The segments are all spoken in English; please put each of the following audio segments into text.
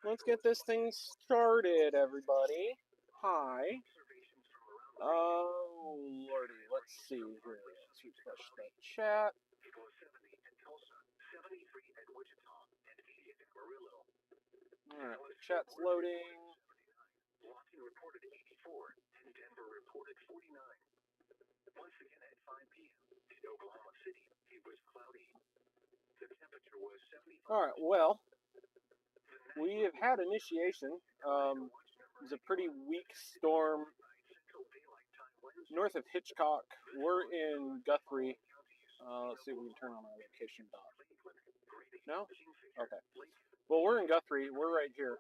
Let's get this thing started, everybody. Hi. Oh, lordy. Let's see here. Let's refresh that chat. Alright, chat's loading. Alright, well, we have had initiation. It was a pretty weak storm north of Hitchcock. We're in Guthrie. Let's see if we can turn on our location dot. No? Okay. Well, we're in Guthrie. We're right here.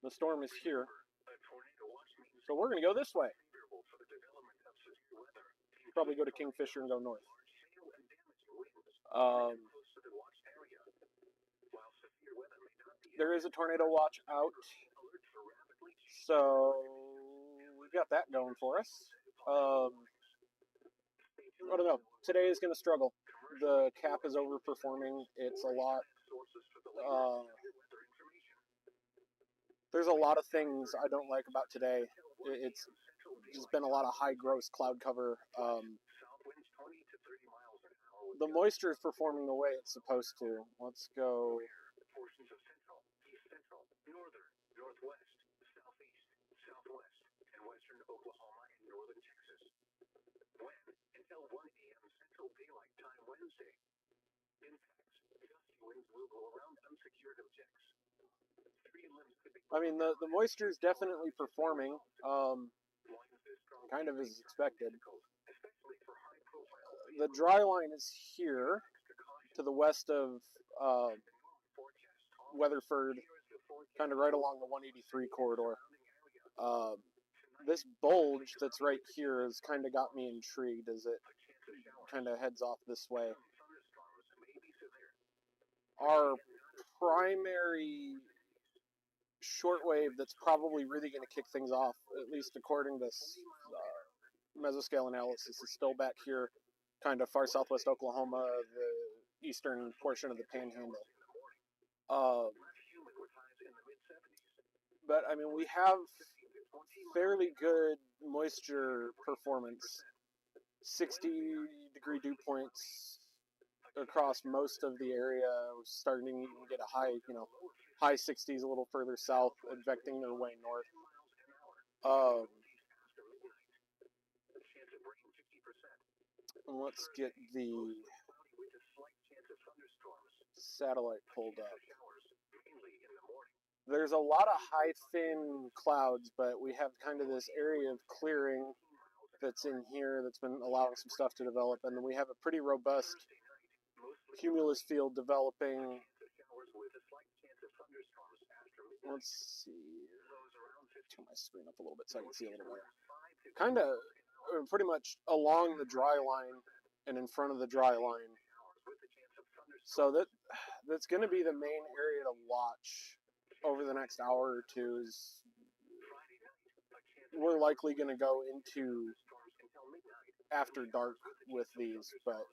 The storm is here. So we're going to go this way. Probably go to Kingfisher and go north. There is a tornado watch out. So we've got that going for us. I don't know. Today is going to struggle. The cap is overperforming. It's a lot. There's a lot of things I don't like about today. It's just been a lot of high gross cloud cover. The moisture is performing the way it's supposed to. Let's go. I mean, the moisture is definitely performing, kind of as expected. The dry line is here, to the west of Weatherford, kind of right along the 183 corridor. This bulge that's right here has kind of got me intrigued as it kind of heads off this way. Our primary shortwave that's probably really going to kick things off, at least according to mesoscale analysis, is still back here, kind of far southwest Oklahoma, the eastern portion of the Panhandle. But I mean, we have fairly good moisture performance. 60-degree dew points across most of the area. We're starting to even get a high, high 60s a little further south, advecting their way north. Let's get the satellite pulled up. There's a lot of high, thin clouds, but we have kind of this area of clearing that's in here that's been allowing some stuff to develop, and then we have a pretty robust cumulus field developing. Let's see. Turn my screen up a little bit so I can see a little better. Kind of, pretty much along the dry line and in front of the dry line. So that's going to be the main area to watch over the next hour or two. Is we're likely going to go into after dark with these, but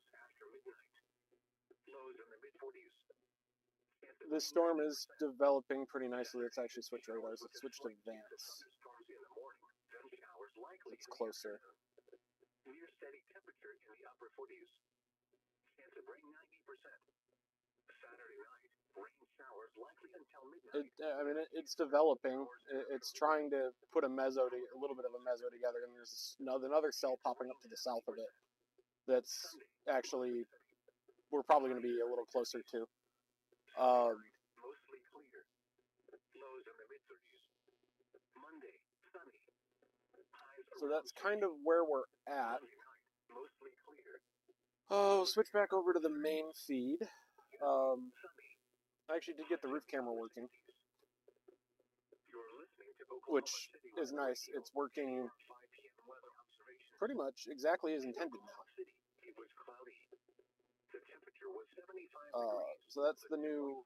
this storm is developing pretty nicely. Let's actually switch radars. Let's switch to Vance. It's closer. It's developing. It's trying to put a little bit of a meso together, and there's another cell popping up to the south of it. That's actually we're probably going to be a little closer to. So that's kind of where we're at. Oh, switch back over to the main feed. I actually did get the roof camera working, which is nice. It's working pretty much exactly as intended now. So that's the new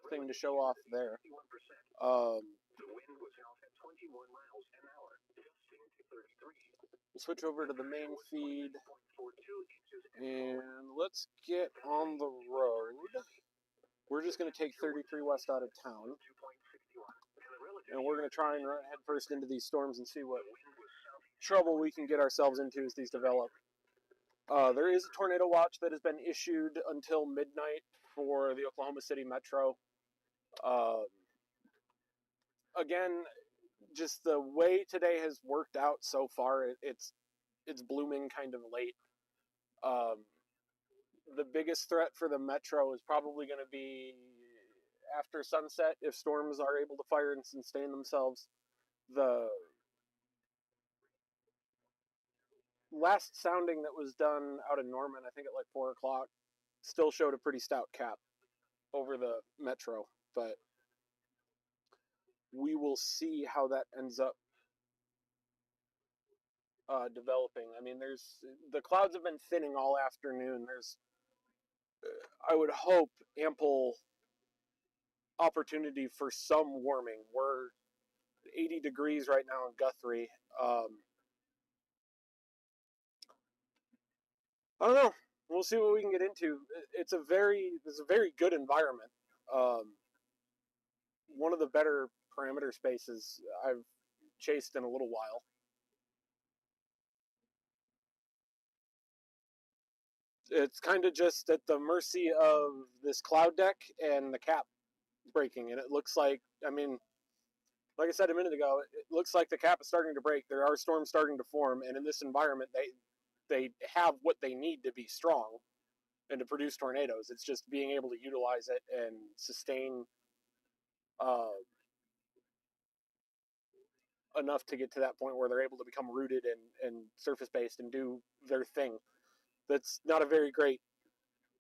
thing to show off there. We'll switch over to the main feed, and let's get on the road. we're just going to take 33 west out of town, and we're going to try and run head first into these storms and see what trouble we can get ourselves into as these develop. There is a tornado watch that has been issued until midnight for the Oklahoma City Metro. Again, just the way today has worked out so far, it's blooming kind of late. The biggest threat for the Metro is probably going to be after sunset if storms are able to fire and sustain themselves. The last sounding that was done out in Norman, I think at like 4 o'clock, still showed a pretty stout cap over the Metro, but we will see how that ends up developing. I mean, the clouds have been thinning all afternoon. There's, I would hope, ample opportunity for some warming. We're 80 degrees right now in Guthrie. I don't know. We'll see what we can get into. It's a very good environment. One of the better parameter spaces I've chased in a little while. It's kind of just at the mercy of this cloud deck and the cap breaking, and it looks like, I mean, like I said a minute ago, it looks like the cap is starting to break. There are storms starting to form, and in this environment, they have what they need to be strong and to produce tornadoes. It's just being able to utilize it and sustain enough to get to that point where they're able to become rooted and surface-based and do their thing. That's not a very great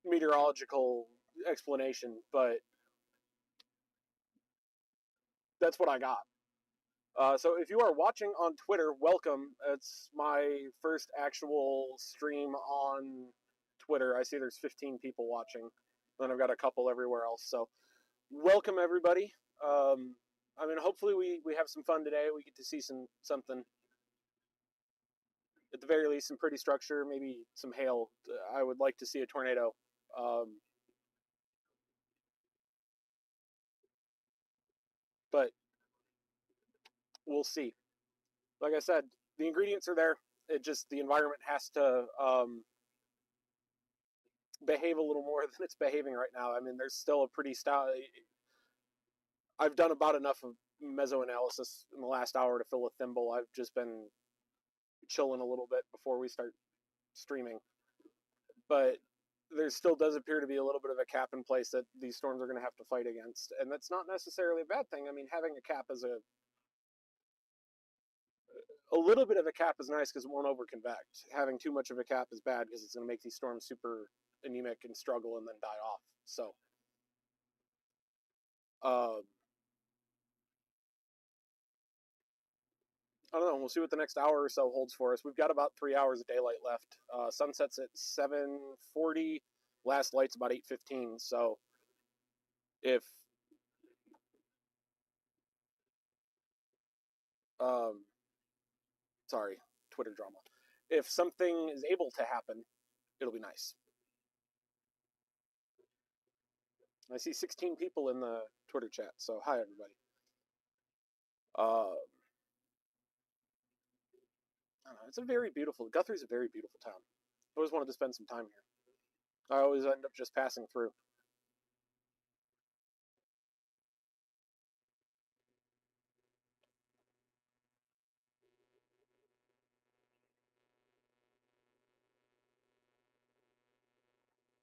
meteorological explanation, but that's what I got. So if you are watching on Twitter, welcome. It's my first actual stream on Twitter. I see there's 15 people watching. Then I've got a couple everywhere else. So welcome, everybody. I mean, hopefully we have some fun today. We get to see something. At the very least, some pretty structure, maybe some hail. I would like to see a tornado. But we'll see. Like I said, the ingredients are there. It just, the environment has to behave a little more than it's behaving right now. I mean, there's still a pretty stout. I've done about enough of mesoanalysis in the last hour to fill a thimble. I've just been chilling a little bit before we start streaming. But there still does appear to be a little bit of a cap in place that these storms are going to have to fight against. And that's not necessarily a bad thing. I mean, having a cap is a little bit of a cap is nice because it won't overconvect. Having too much of a cap is bad because it's going to make these storms super anemic and struggle and then die off. So, I don't know. We'll see what the next hour or so holds for us. We've got about 3 hours of daylight left. Sunset's at 7:40. Last light's about 8:15. So, if sorry, Twitter drama. If something is able to happen, it'll be nice. I see 16 people in the Twitter chat, so hi everybody. I don't know, it's a very beautiful, Guthrie's a very beautiful town. I always wanted to spend some time here. I always end up just passing through.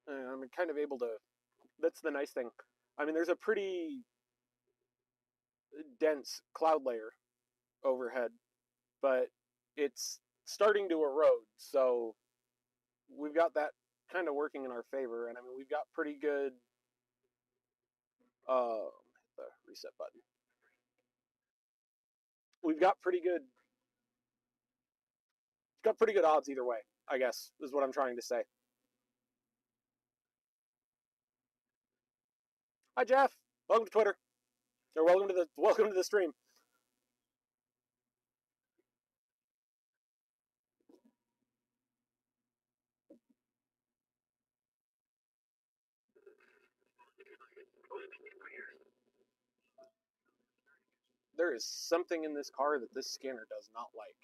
And I'm kind of able to, that's the nice thing. I mean, there's a pretty dense cloud layer overhead, but it's starting to erode, so we've got that kind of working in our favor. And I mean, we've got pretty good hit the reset button. We've got pretty good odds either way, I guess, is what I'm trying to say. Hi Jeff, welcome to Twitter, or welcome to the stream. there is something in this car that this scanner does not like.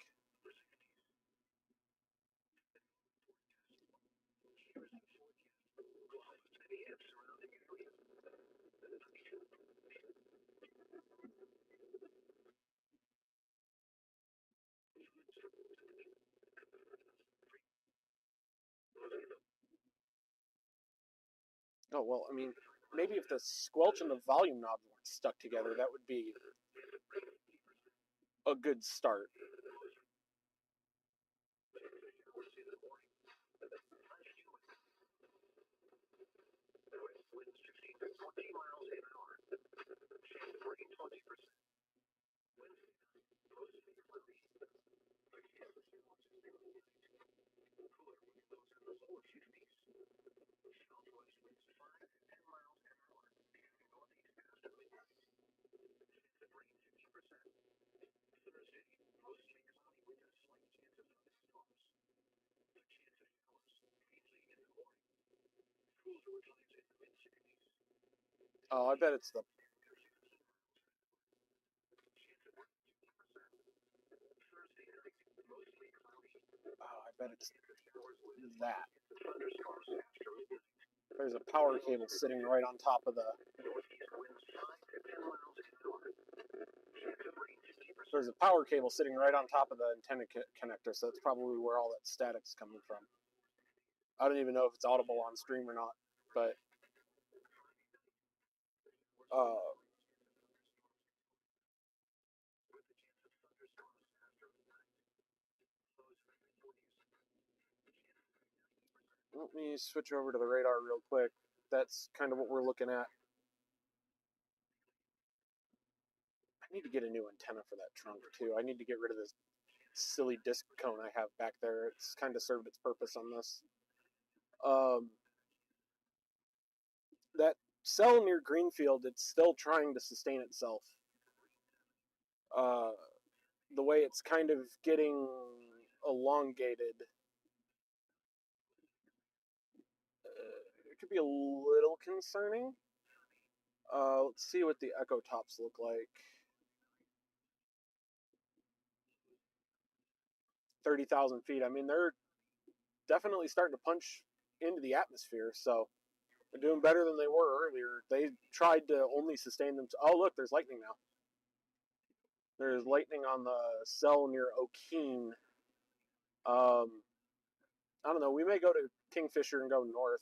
Oh, well, I mean, maybe if the squelch and the volume knobs weren't stuck together, that would be a good start. Oh, I bet it's the... Oh, I bet it's that. There's a power cable sitting right on top of the... There's a power cable sitting right on top of the antenna connector, so that's probably where all that static's coming from. I don't even know if it's audible on stream or not, but... let me switch over to the radar real quick. That's kind of what we're looking at. I need to get a new antenna for that trunk, too. I need to get rid of this silly disc cone I have back there. It's kind of served its purpose on this. That cell near Greenfield, it's still trying to sustain itself. The way it's kind of getting elongated, it could be a little concerning. Let's see what the echo tops look like. 30,000 feet. I mean, they're definitely starting to punch into the atmosphere, so they're doing better than they were earlier. They tried to only sustain them. Oh, look, there's lightning now. There's lightning on the cell near O'Keene. I don't know. We may go to Kingfisher and go north.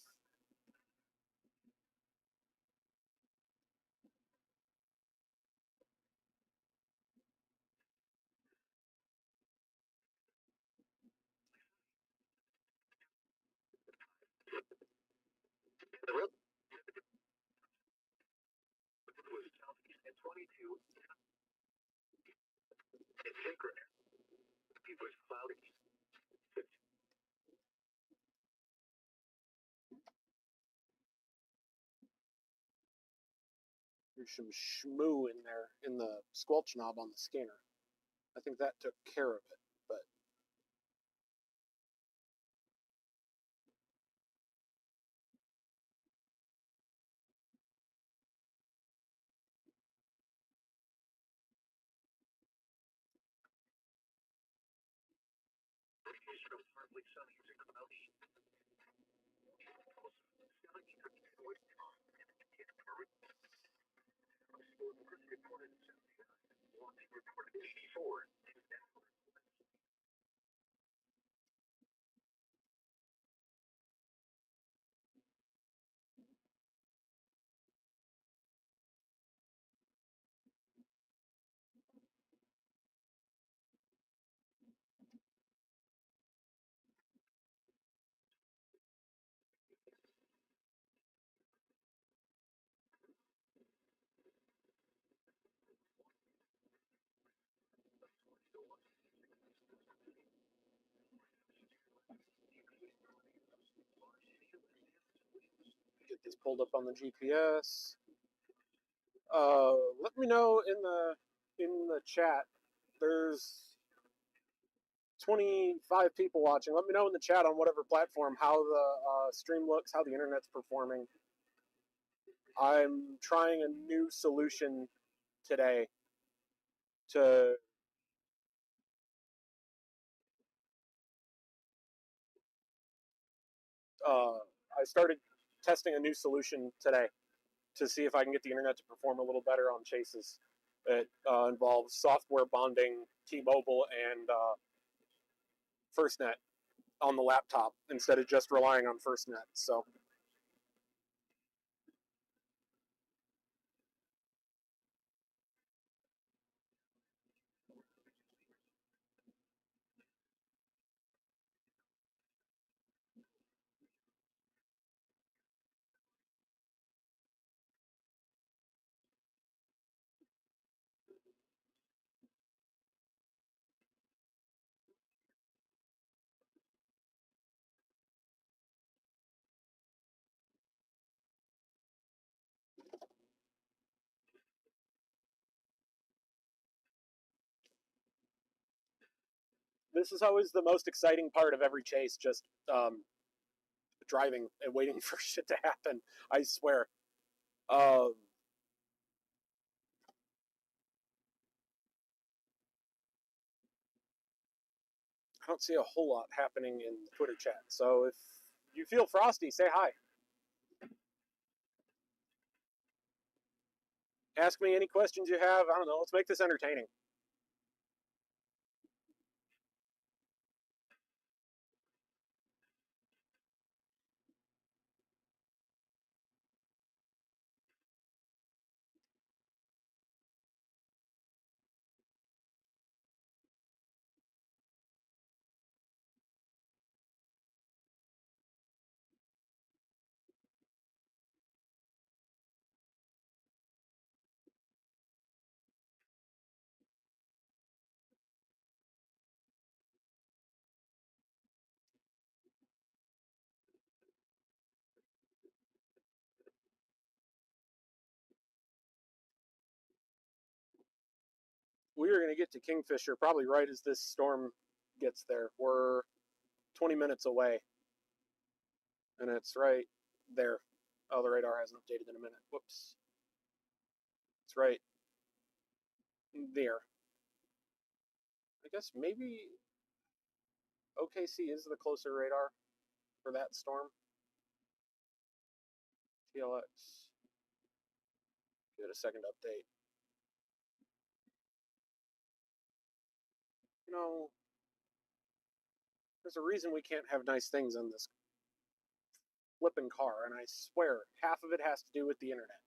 There's some shmoo in there in the squelch knob on the scanner. I think that took care of it, but get this pulled up on the GPS. Let me know in the chat. There's 25 people watching. Let me know in the chat on whatever platform how the stream looks, how the internet's performing. I'm trying a new solution today. to I started testing a new solution today to see if I can get the internet to perform a little better on chases. It involves software bonding T-Mobile and FirstNet on the laptop instead of just relying on FirstNet. So this is always the most exciting part of every chase, just driving and waiting for shit to happen. I swear. I don't see a whole lot happening in the Twitter chat. So if you feel frosty, say hi. Ask me any questions you have. I don't know. Let's make this entertaining. We are going to get to Kingfisher probably right as this storm gets there. We're 20 minutes away, and it's right there. Oh, the radar hasn't updated in a minute. Whoops. It's right there. I guess maybe OKC is the closer radar for that storm. TLX. Give it a second to update. You know, there's a reason we can't have nice things in this flipping car, and I swear half of it has to do with the internet.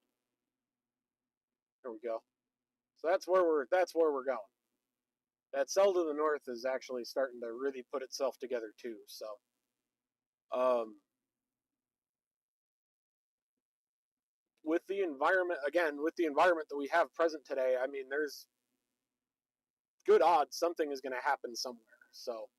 There we go. So that's where we're going. That cell to the north is actually starting to really put itself together too. So, with the environment that we have present today, I mean, there's good odds something is going to happen somewhere. So.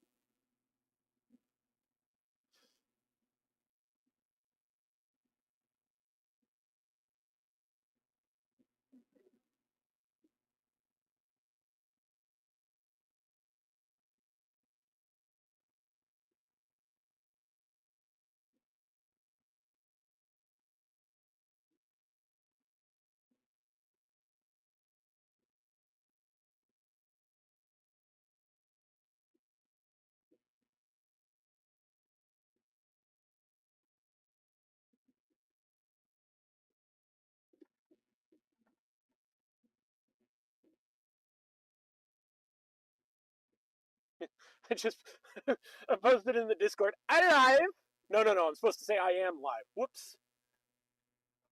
I just I posted in the Discord, I'm live. No, I'm supposed to say I am live. Whoops.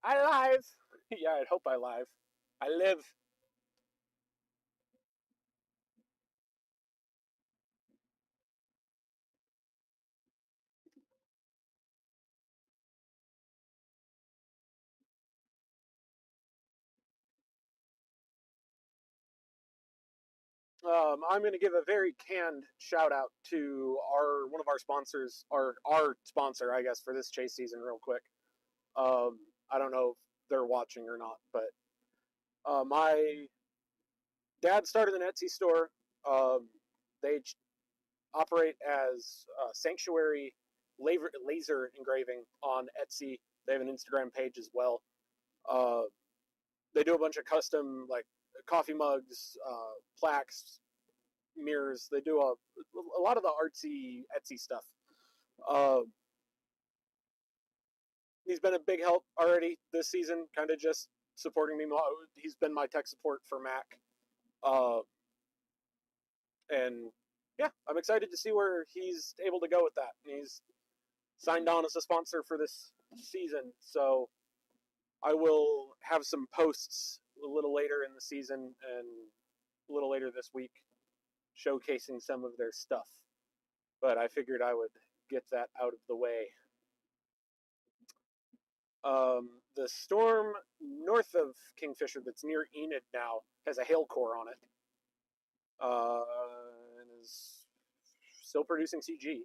I live. Yeah, I hope I live. I live. I'm going to give a very canned shout out to one of our sponsors, our sponsor, I guess, for this chase season, real quick. I don't know if they're watching or not, but my dad started an Etsy store. They operate as Sanctuary Laser Engraving on Etsy. They have an Instagram page as well. they do a bunch of custom like coffee mugs, plaques, mirrors. They do a lot of the artsy Etsy stuff. He's been a big help already this season, kind of just supporting me. He's been my tech support for Mac. And yeah, I'm excited to see where he's able to go with that. And he's signed on as a sponsor for this season, so I will have some posts a little later in the season and a little later this week showcasing some of their stuff. But I figured I would get that out of the way. The storm north of Kingfisher that's near Enid now has a hail core on it. And is still producing CG.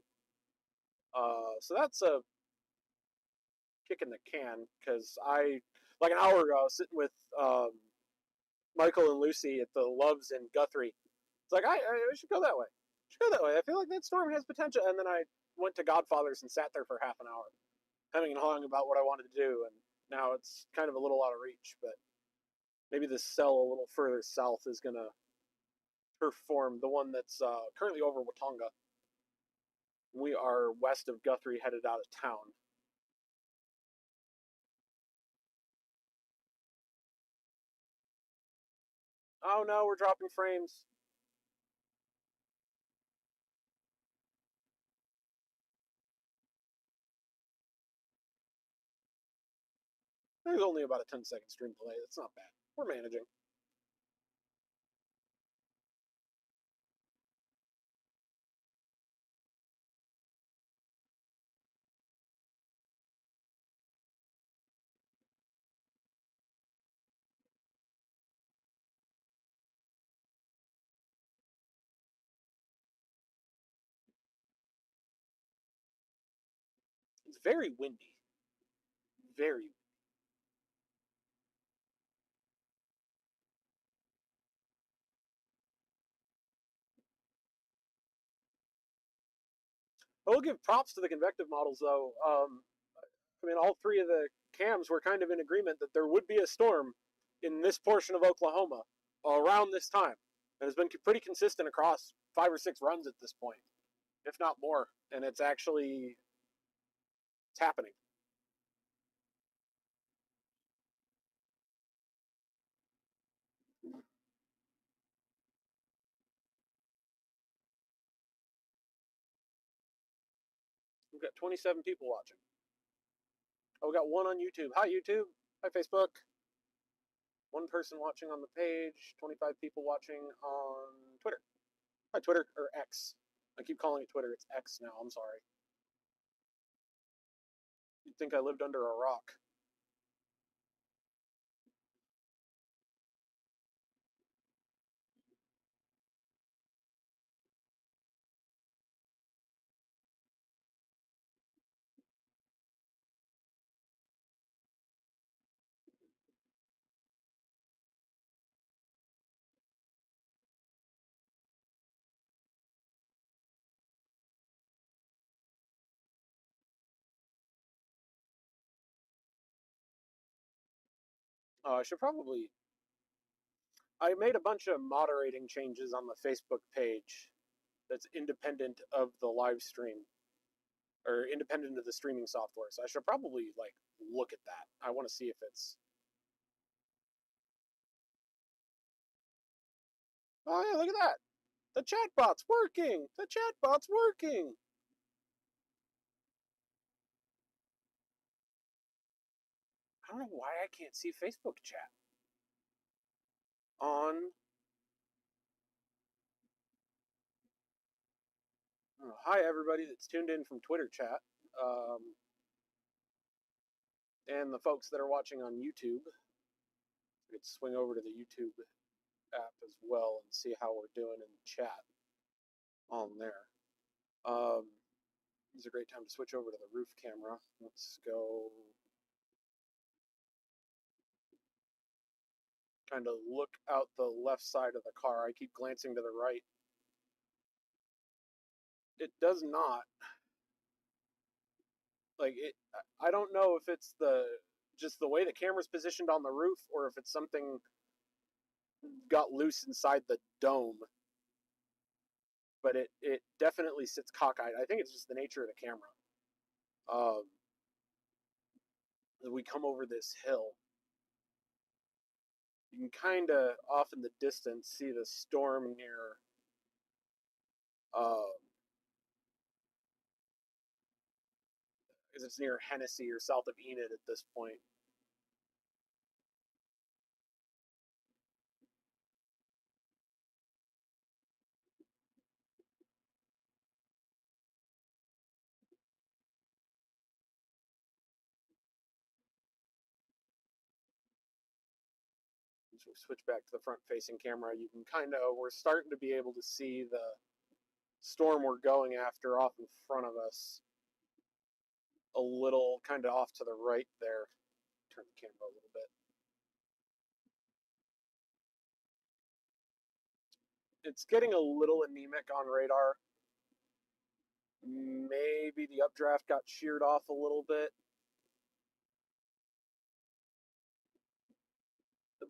So that's a kick in the can, because like an hour ago, I was sitting with Michael and Lucy at the Loves in Guthrie. It's like, I should go that way. I feel like that storm has potential. And then I went to Godfather's and sat there for half an hour, hemming and hawing about what I wanted to do. And now it's kind of a little out of reach, but maybe this cell a little further south is going to perform. The one that's currently over Watonga. We are west of Guthrie, headed out of town. Oh no, we're dropping frames. There's only about a 10-second stream delay. That's not bad. We're managing. It's very windy. Very. I will give props to the convective models, though. I mean, all three of the cams were kind of in agreement that there would be a storm in this portion of Oklahoma around this time. And it's been pretty consistent across 5 or 6 runs at this point, if not more. And it's happening. We've got 27 people watching. Oh, we got one on YouTube. Hi, YouTube. Hi, Facebook. One person watching on the page. 25 people watching on Twitter. Hi, Twitter, or X. I keep calling it Twitter. It's X now. I'm sorry. You'd think I lived under a rock. I should probably... I made a bunch of moderating changes on the Facebook page that's independent of the live stream, or independent of the streaming software. So I should probably like look at that. I want to see if it's... Oh yeah, look at that. The chatbot's working. The chatbot's working. I don't know why I can't see Facebook chat on... Oh, hi everybody that's tuned in from Twitter chat. And the folks that are watching on YouTube. We could swing over to the YouTube app as well and see how we're doing in the chat on there. It's a great time to switch over to the roof camera. Let's go kind of look out the left side of the car. I keep glancing to the right. It does not, like, it. I don't know if it's the just the way the camera's positioned on the roof, or if it's something got loose inside the dome. But it definitely sits cockeyed. I think it's just the nature of the camera. As we come over this hill, you can kind of off in the distance see the storm near because it's near Hennessy or south of Enid at this point. So we switch back to the front-facing camera. You can we're starting to be able to see the storm we're going after off in front of us. A little kind of off to the right there. Turn the camera a little bit. It's getting a little anemic on radar. Maybe the updraft got sheared off a little bit.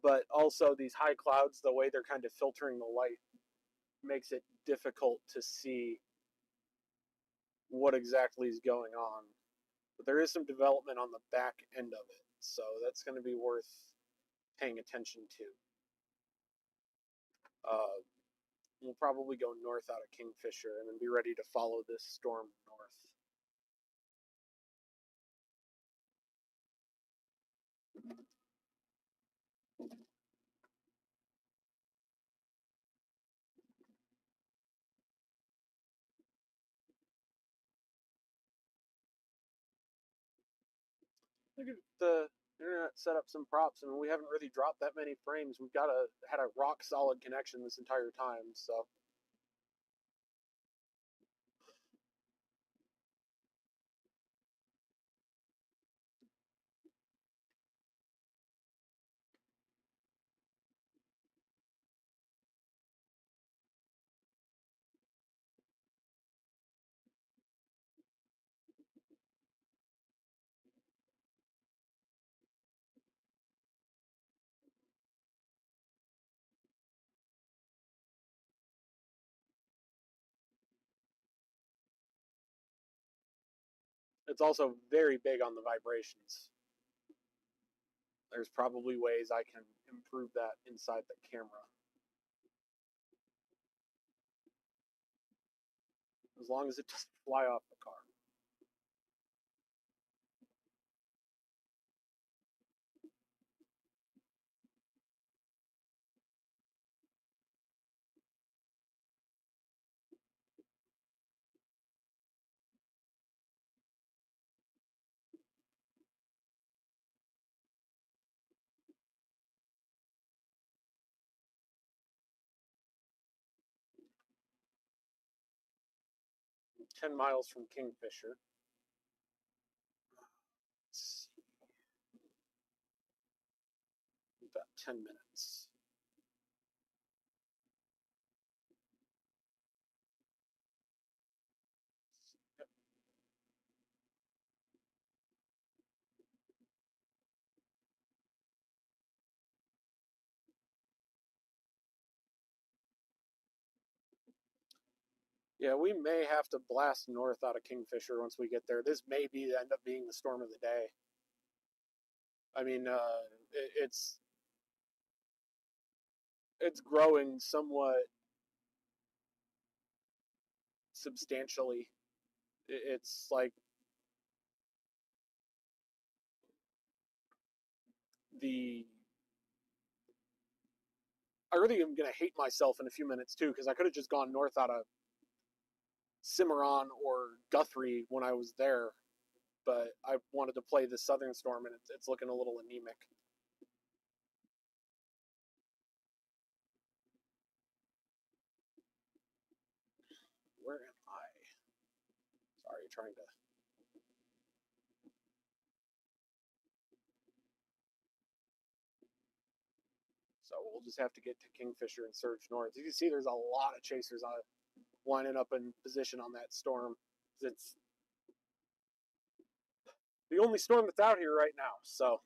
But also these high clouds, the way they're kind of filtering the light, makes it difficult to see what exactly is going on. But there is some development on the back end of it, so that's going to be worth paying attention to. We'll probably go north out of Kingfisher and then be ready to follow this storm north. Look at the internet set up some props. I mean, we haven't really dropped that many frames. We've had a rock solid connection this entire time, so. It's also very big on the vibrations. There's probably ways I can improve that inside the camera. As long as it doesn't fly off the car. I'm 10 miles from Kingfisher. About 10 minutes. Yep. Yeah, we may have to blast north out of Kingfisher once we get there. This may end up being the storm of the day. I mean, it's growing somewhat substantially. It's like I really am going to hate myself in a few minutes too, because I could have just gone north out of Cimarron or Guthrie when I was there, but I wanted to play the southern storm, and it's looking a little anemic. Where am I? Sorry, trying to. So we'll just have to get to Kingfisher and surge north. You can see there's a lot of chasers lining up in position on that storm. It's the only storm that's out here right now. So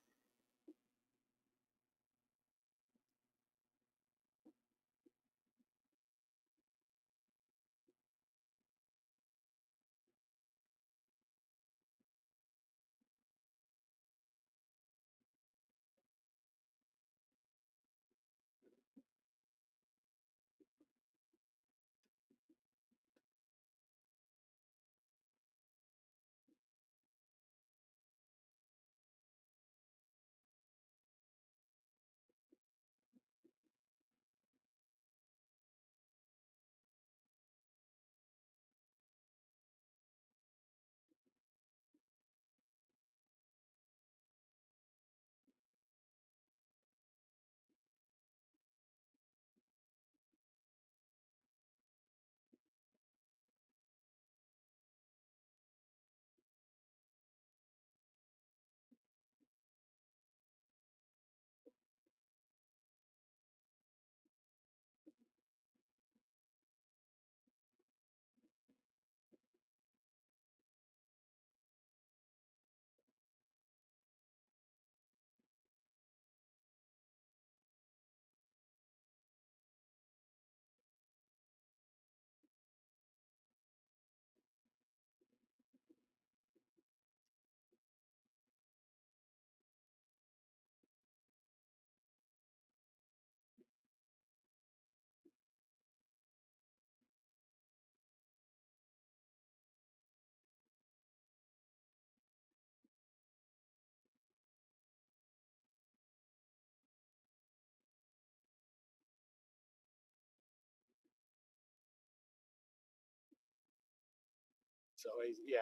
So hazy, yeah.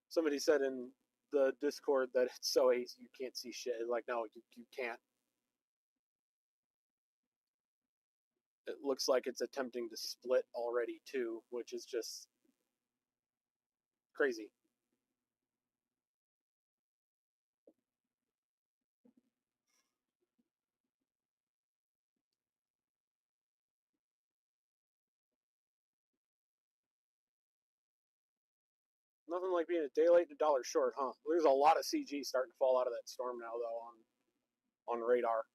Somebody said in the Discord that it's so hazy you can't see shit. Like, no, you can't. It looks like it's attempting to split already too, which is just crazy. Nothing like being a day late and a dollar short, huh? There's a lot of CG starting to fall out of that storm now, though, on radar.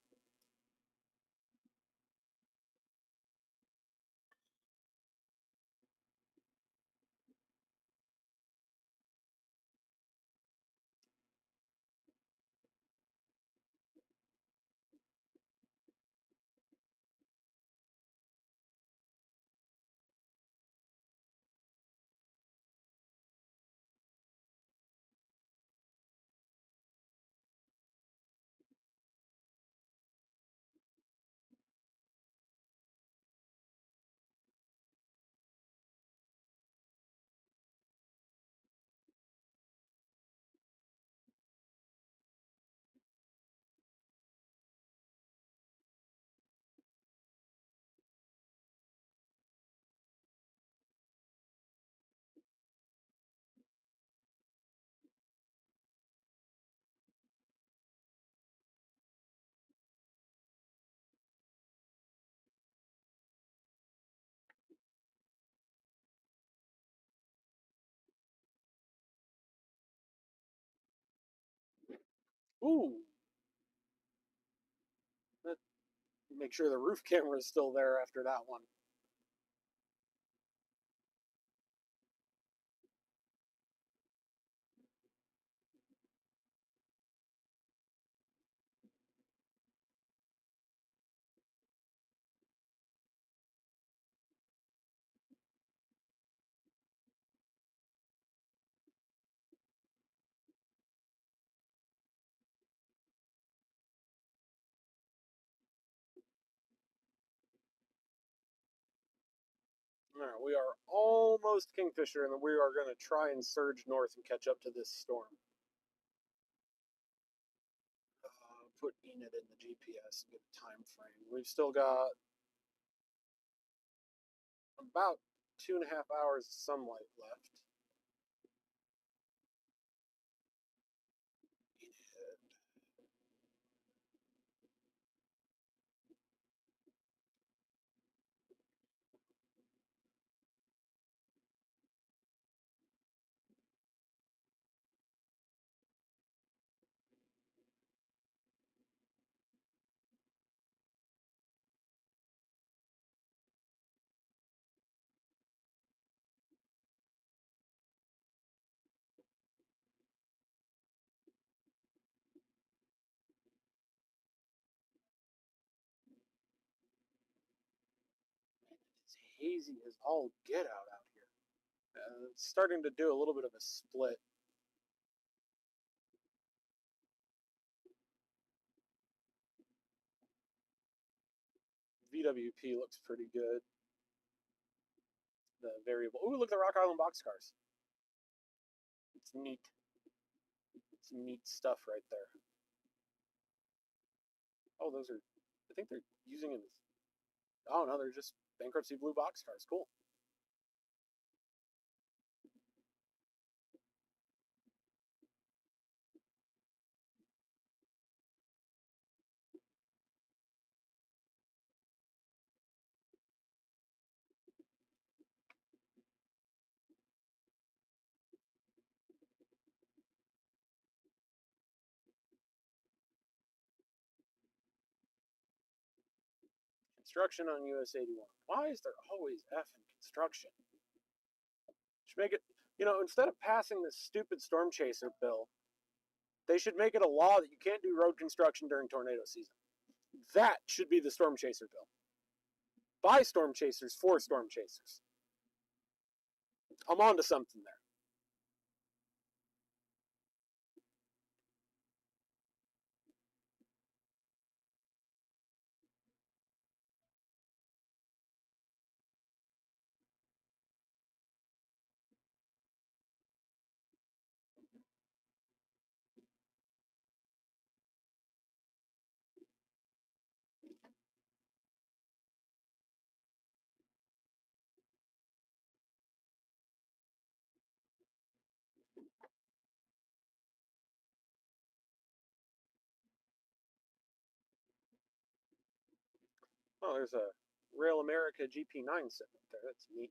Ooh, that, make sure the roof camera is still there after that one. All right, we are almost Kingfisher, and we are going to try and surge north and catch up to this storm. Put Enid in the GPS and get a time frame. We've still got about 2.5 hours of sunlight left. Enid. It's hazy as all get out here. It's starting to do a little bit of a split. VWP looks pretty good. The variable. Ooh, look at the Rock Island boxcars. It's neat. It's neat stuff right there. Oh, those are. I think they're using them. Oh no, they're just bankruptcy blue boxcars. Cool. Construction on US 81. Why is there always effing construction? Should make it. Instead of passing this stupid storm chaser bill, they should make it a law that you can't do road construction during tornado season. That should be the storm chaser bill. By storm chasers for storm chasers. I'm on to something there. Oh, there's a Rail America GP9 sitting up there. That's neat.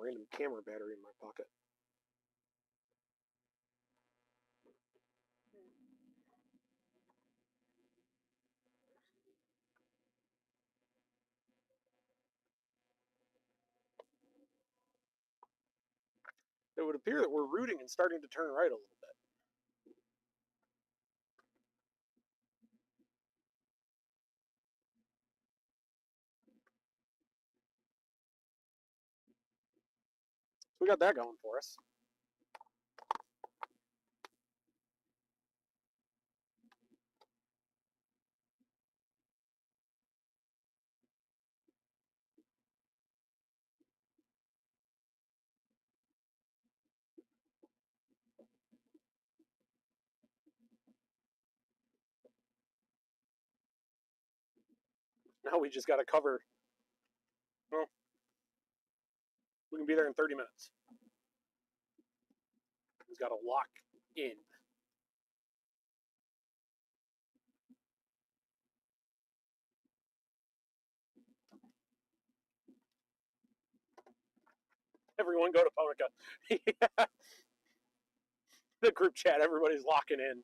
Random camera battery in my pocket. It would appear that we're rooting and starting to turn right a little bit. So we got that going for us. Now we just got to cover. Well, we can be there in 30 minutes. We've got to lock in. Everyone go to Ponica. Yeah. The group chat, everybody's locking in.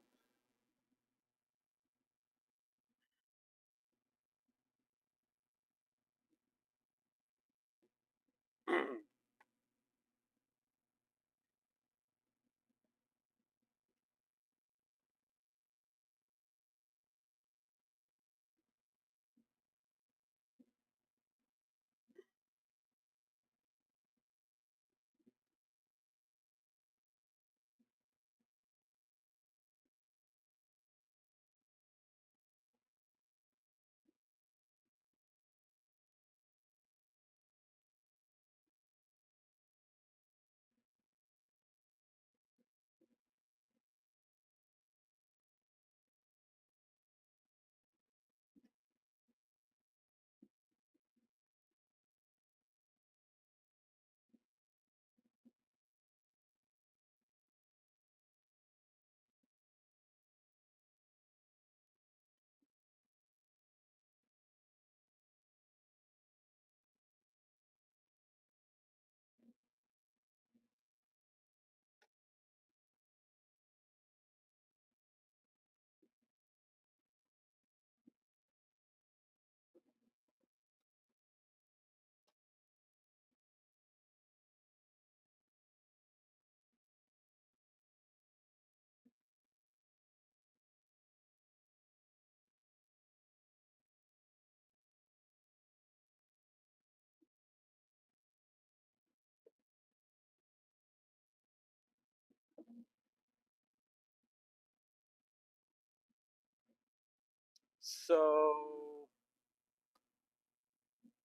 So,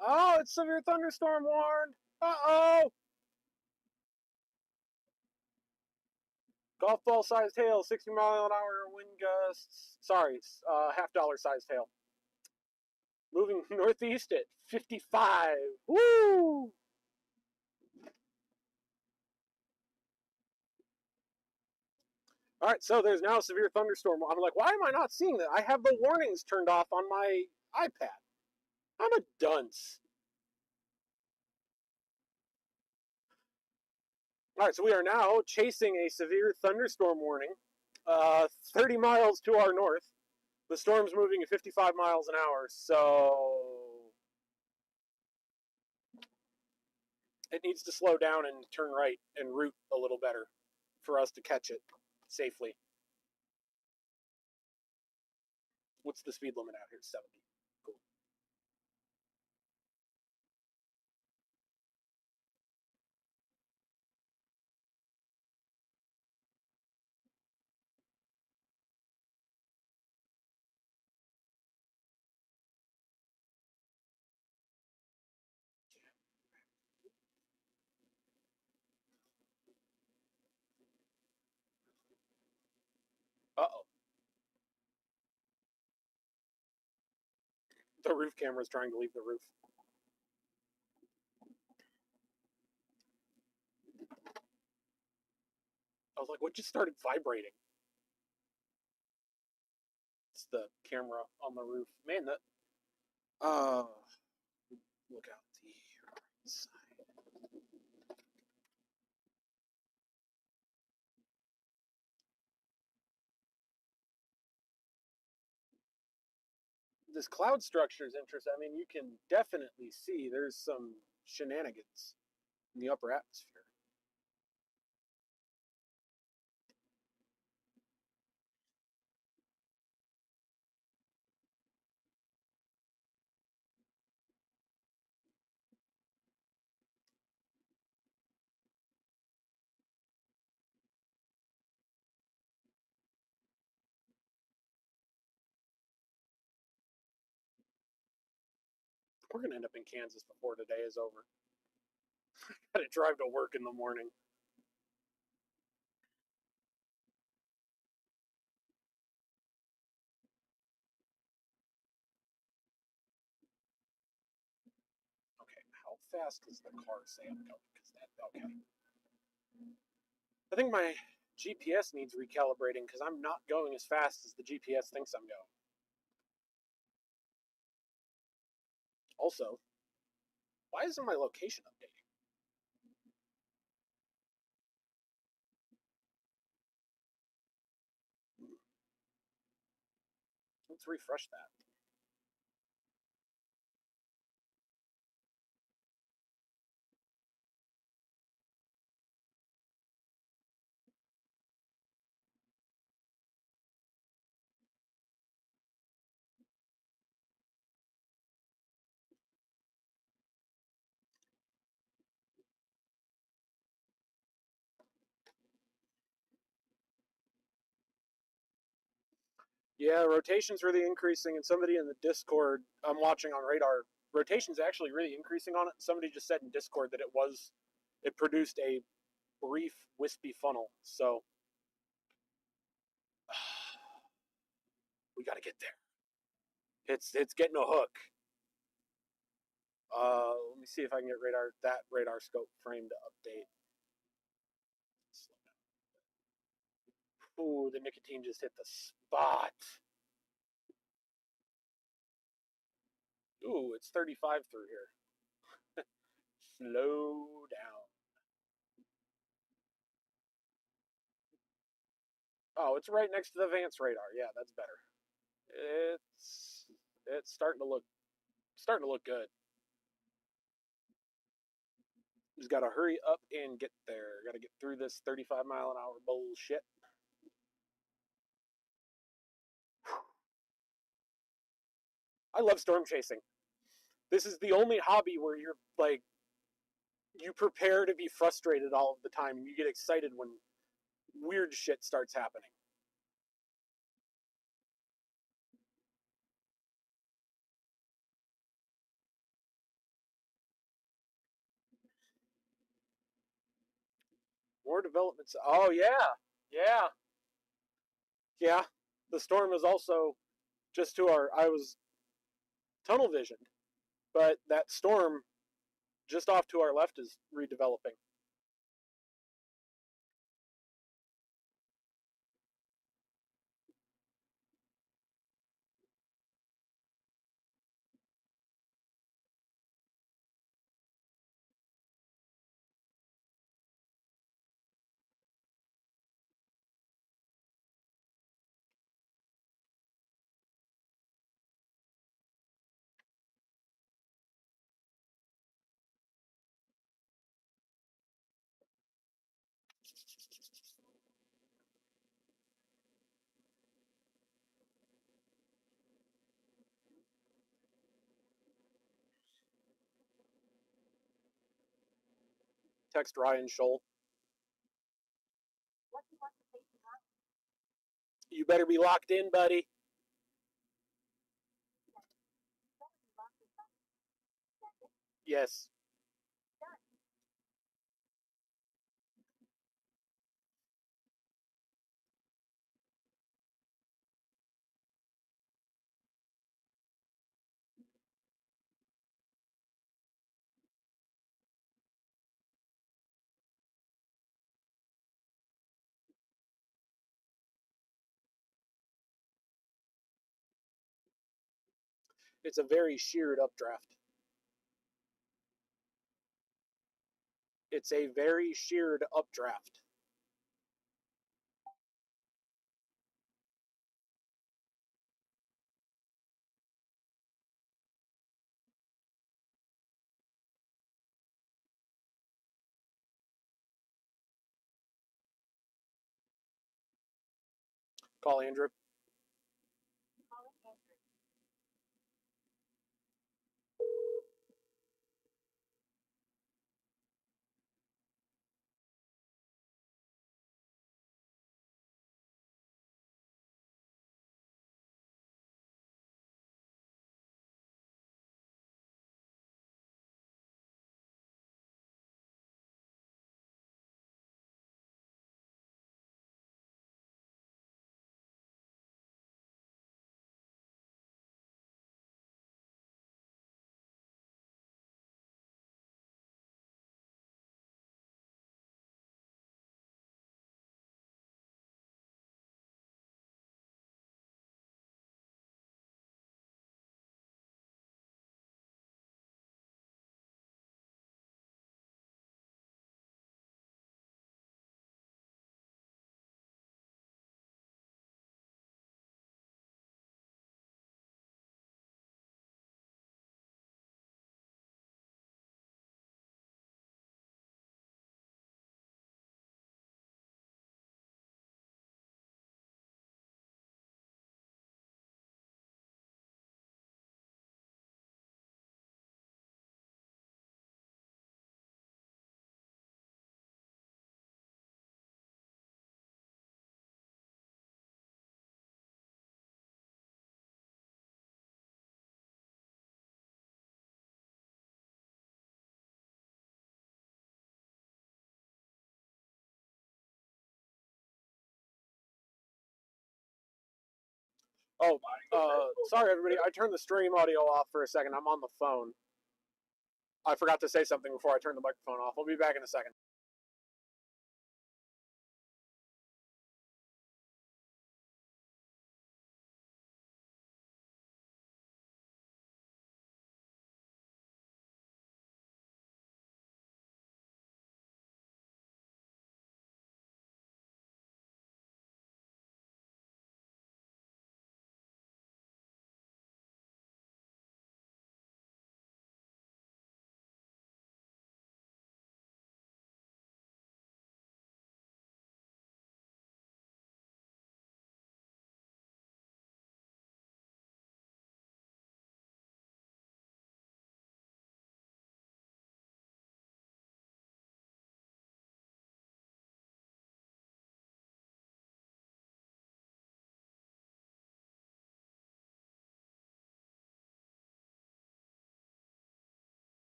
oh, it's severe thunderstorm warned. Uh-oh. Golf ball sized hail, 60-mile-an-hour wind gusts. Sorry, $half sized hail. Moving northeast at 55. Woo! All right, so there's now a severe thunderstorm. I'm like, why am I not seeing that? I have the warnings turned off on my iPad. I'm a dunce. All right, so we are now chasing a severe thunderstorm warning, 30 miles to our north. The storm's moving at 55 miles an hour, so It needs to slow down and turn right and root a little better for us to catch it safely. What's the speed limit out here? 70. Cool. Uh-oh. The roof camera is trying to leave the roof. I was like, what just started vibrating? It's the camera on the roof. Man, that... look out the right side. This cloud structure is interesting. I mean, you can definitely see there's some shenanigans in the upper atmosphere. We're going to end up in Kansas before today is over. Got to drive to work in the morning. Okay, how fast does the car say I'm going? Because that, okay. I think my GPS needs recalibrating because I'm not going as fast as the GPS thinks I'm going. Also, why isn't my location updating? Let's refresh that. Yeah, rotation's really increasing, and somebody in the Discord I'm watching on radar, rotation's actually really increasing on it. Somebody just said in Discord that it produced a brief wispy funnel. So we got to get there. It's getting a hook. Let me see if I can get that radar scope frame to update. Ooh, the nicotine just hit the spot. Ooh, it's 35 through here. Slow down. Oh, it's right next to the Vance radar. Yeah, that's better. It's starting to look good. Just gotta hurry up and get there. Gotta get through this 35-mile-an-hour bullshit. I love storm chasing. This is the only hobby where you're like, you prepare to be frustrated all of the time, and you get excited when weird shit starts happening. More developments. Oh yeah, yeah, yeah. The storm is also just to our. I was tunnel visioned, but that storm just off to our left is redeveloping. Text Ryan Scholl. You better be locked in, buddy. Yes. It's a very sheared updraft. It's a very sheared updraft. Call Andrew. Oh, sorry everybody. I turned the stream audio off for a second. I'm on the phone. I forgot to say something before I turned the microphone off. I'll be back in a second.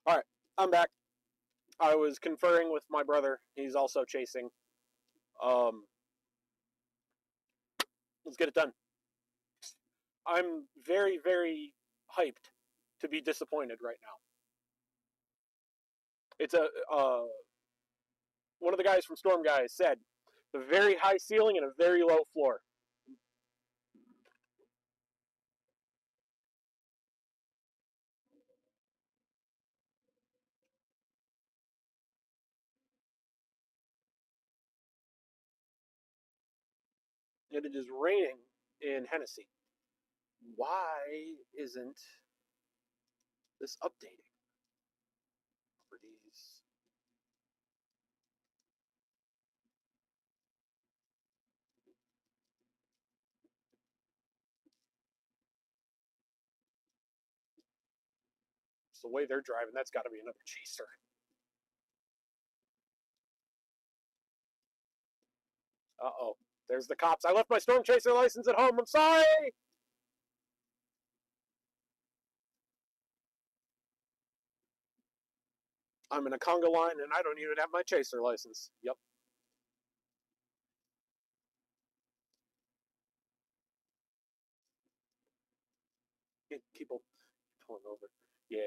All right, I'm back. I was conferring with my brother. He's also chasing. Let's get it done. I'm very, very hyped to be disappointed right now. It's a one of the guys from Storm Guys said, "A very high ceiling and a very low floor." And it is raining in Hennessy. Why isn't this updating? Properties. It's the way they're driving. That's got to be another chaser. Uh-oh. There's the cops. I left my storm chaser license at home. I'm sorry! I'm in a conga line and I don't even have my chaser license. Yep. Keep pulling over. Yeah.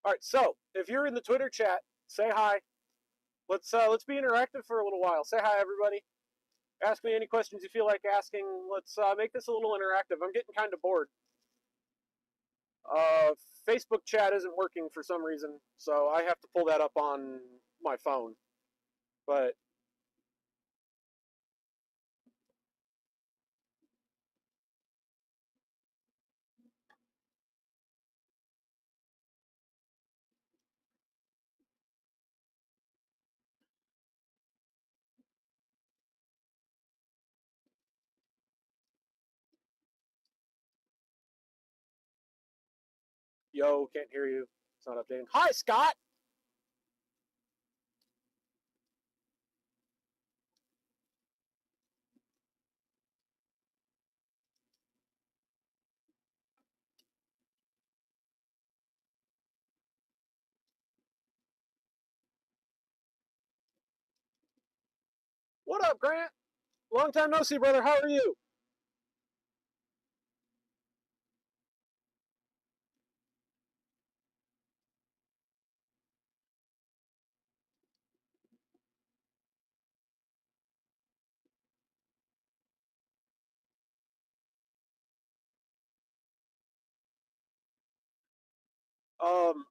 All right. So if you're in the Twitter chat, say hi. Let's be interactive for a little while. Say hi, everybody. Ask me any questions you feel like asking. Let's make this a little interactive. I'm getting kind of bored. Facebook chat isn't working for some reason, so I have to pull that up on my phone. But yo, can't hear you. It's not updating. Hi, Scott. What up, Grant? Long time no see, brother. How are you?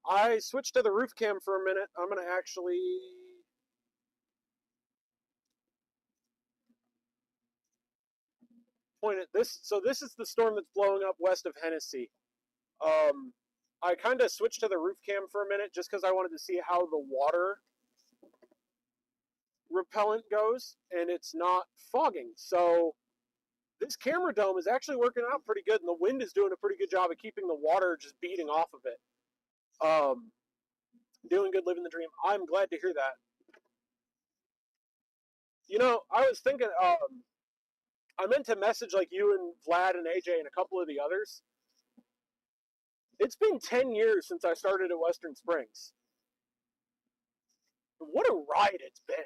I switched to the roof cam for a minute. I'm gonna actually point at this. So this is the storm that's blowing up west of Hennessy. I kind of switched to the roof cam for a minute just because I wanted to see how the water repellent goes, and it's not fogging. So this camera dome is actually working out pretty good, and the wind is doing a pretty good job of keeping the water just beating off of it. Doing good, living the dream. I'm glad to hear that. You know, I was thinking, I meant to message like you and Vlad and AJ and a couple of the others. It's been 10 years since I started at Western Springs. What a ride it's been.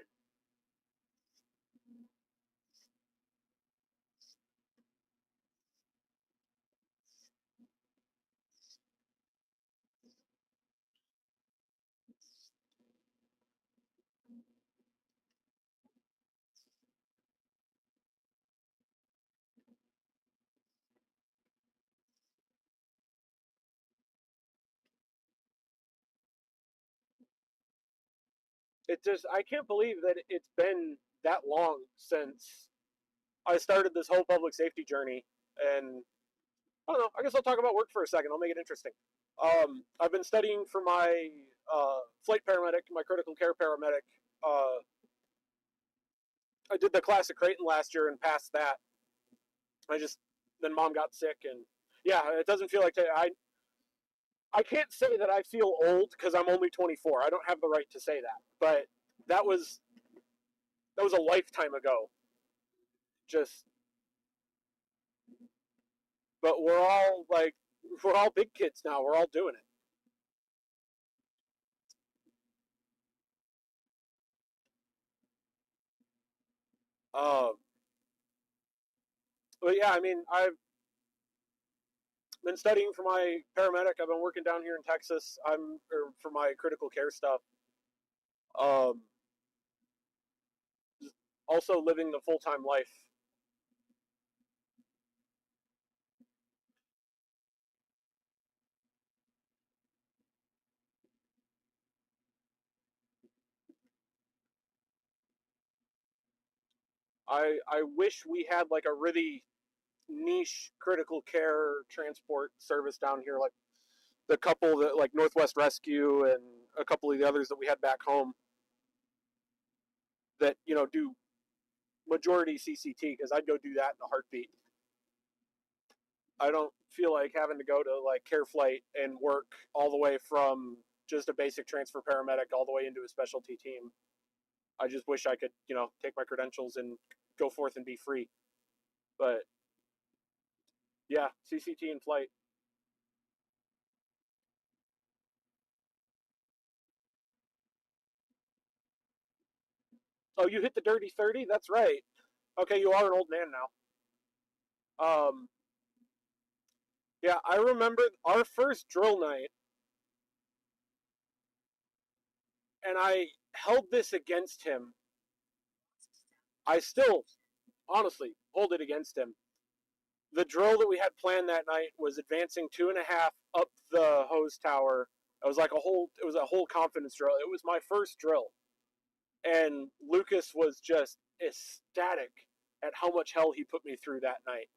It just, I can't believe that it's been that long since I started this whole public safety journey. And I don't know, I guess I'll talk about work for a second. I'll make it interesting. I've been studying for my flight paramedic, my critical care paramedic. I did the class at Creighton last year and passed that. Then mom got sick, and yeah, it doesn't feel like I can't say that I feel old because I'm only 24. I don't have the right to say that, but that was a lifetime ago. Just, but we're all big kids now. We're all doing it. But yeah, I mean, I've been studying for my paramedic. I've been working down here in Texas. For my critical care stuff. Um, Also living the full time life. I wish we had like a really niche critical care transport service down here, like the couple that like Northwest Rescue and a couple of the others that we had back home that do majority CCT, because I'd go do that in a heartbeat. I don't feel like having to go to like care flight and work all the way from just a basic transfer paramedic all the way into a specialty team. I just wish I could, take my credentials and go forth and be free. But yeah, CCT in flight. Oh, you hit the dirty 30? That's right. Okay, you are an old man now. Yeah, I remember our first drill night, and I held this against him. I still, honestly, hold it against him. The drill that we had planned that night was advancing 2.5 up the hose tower. It was a whole confidence drill. It was my first drill. And Lucas was just ecstatic at how much hell he put me through that night.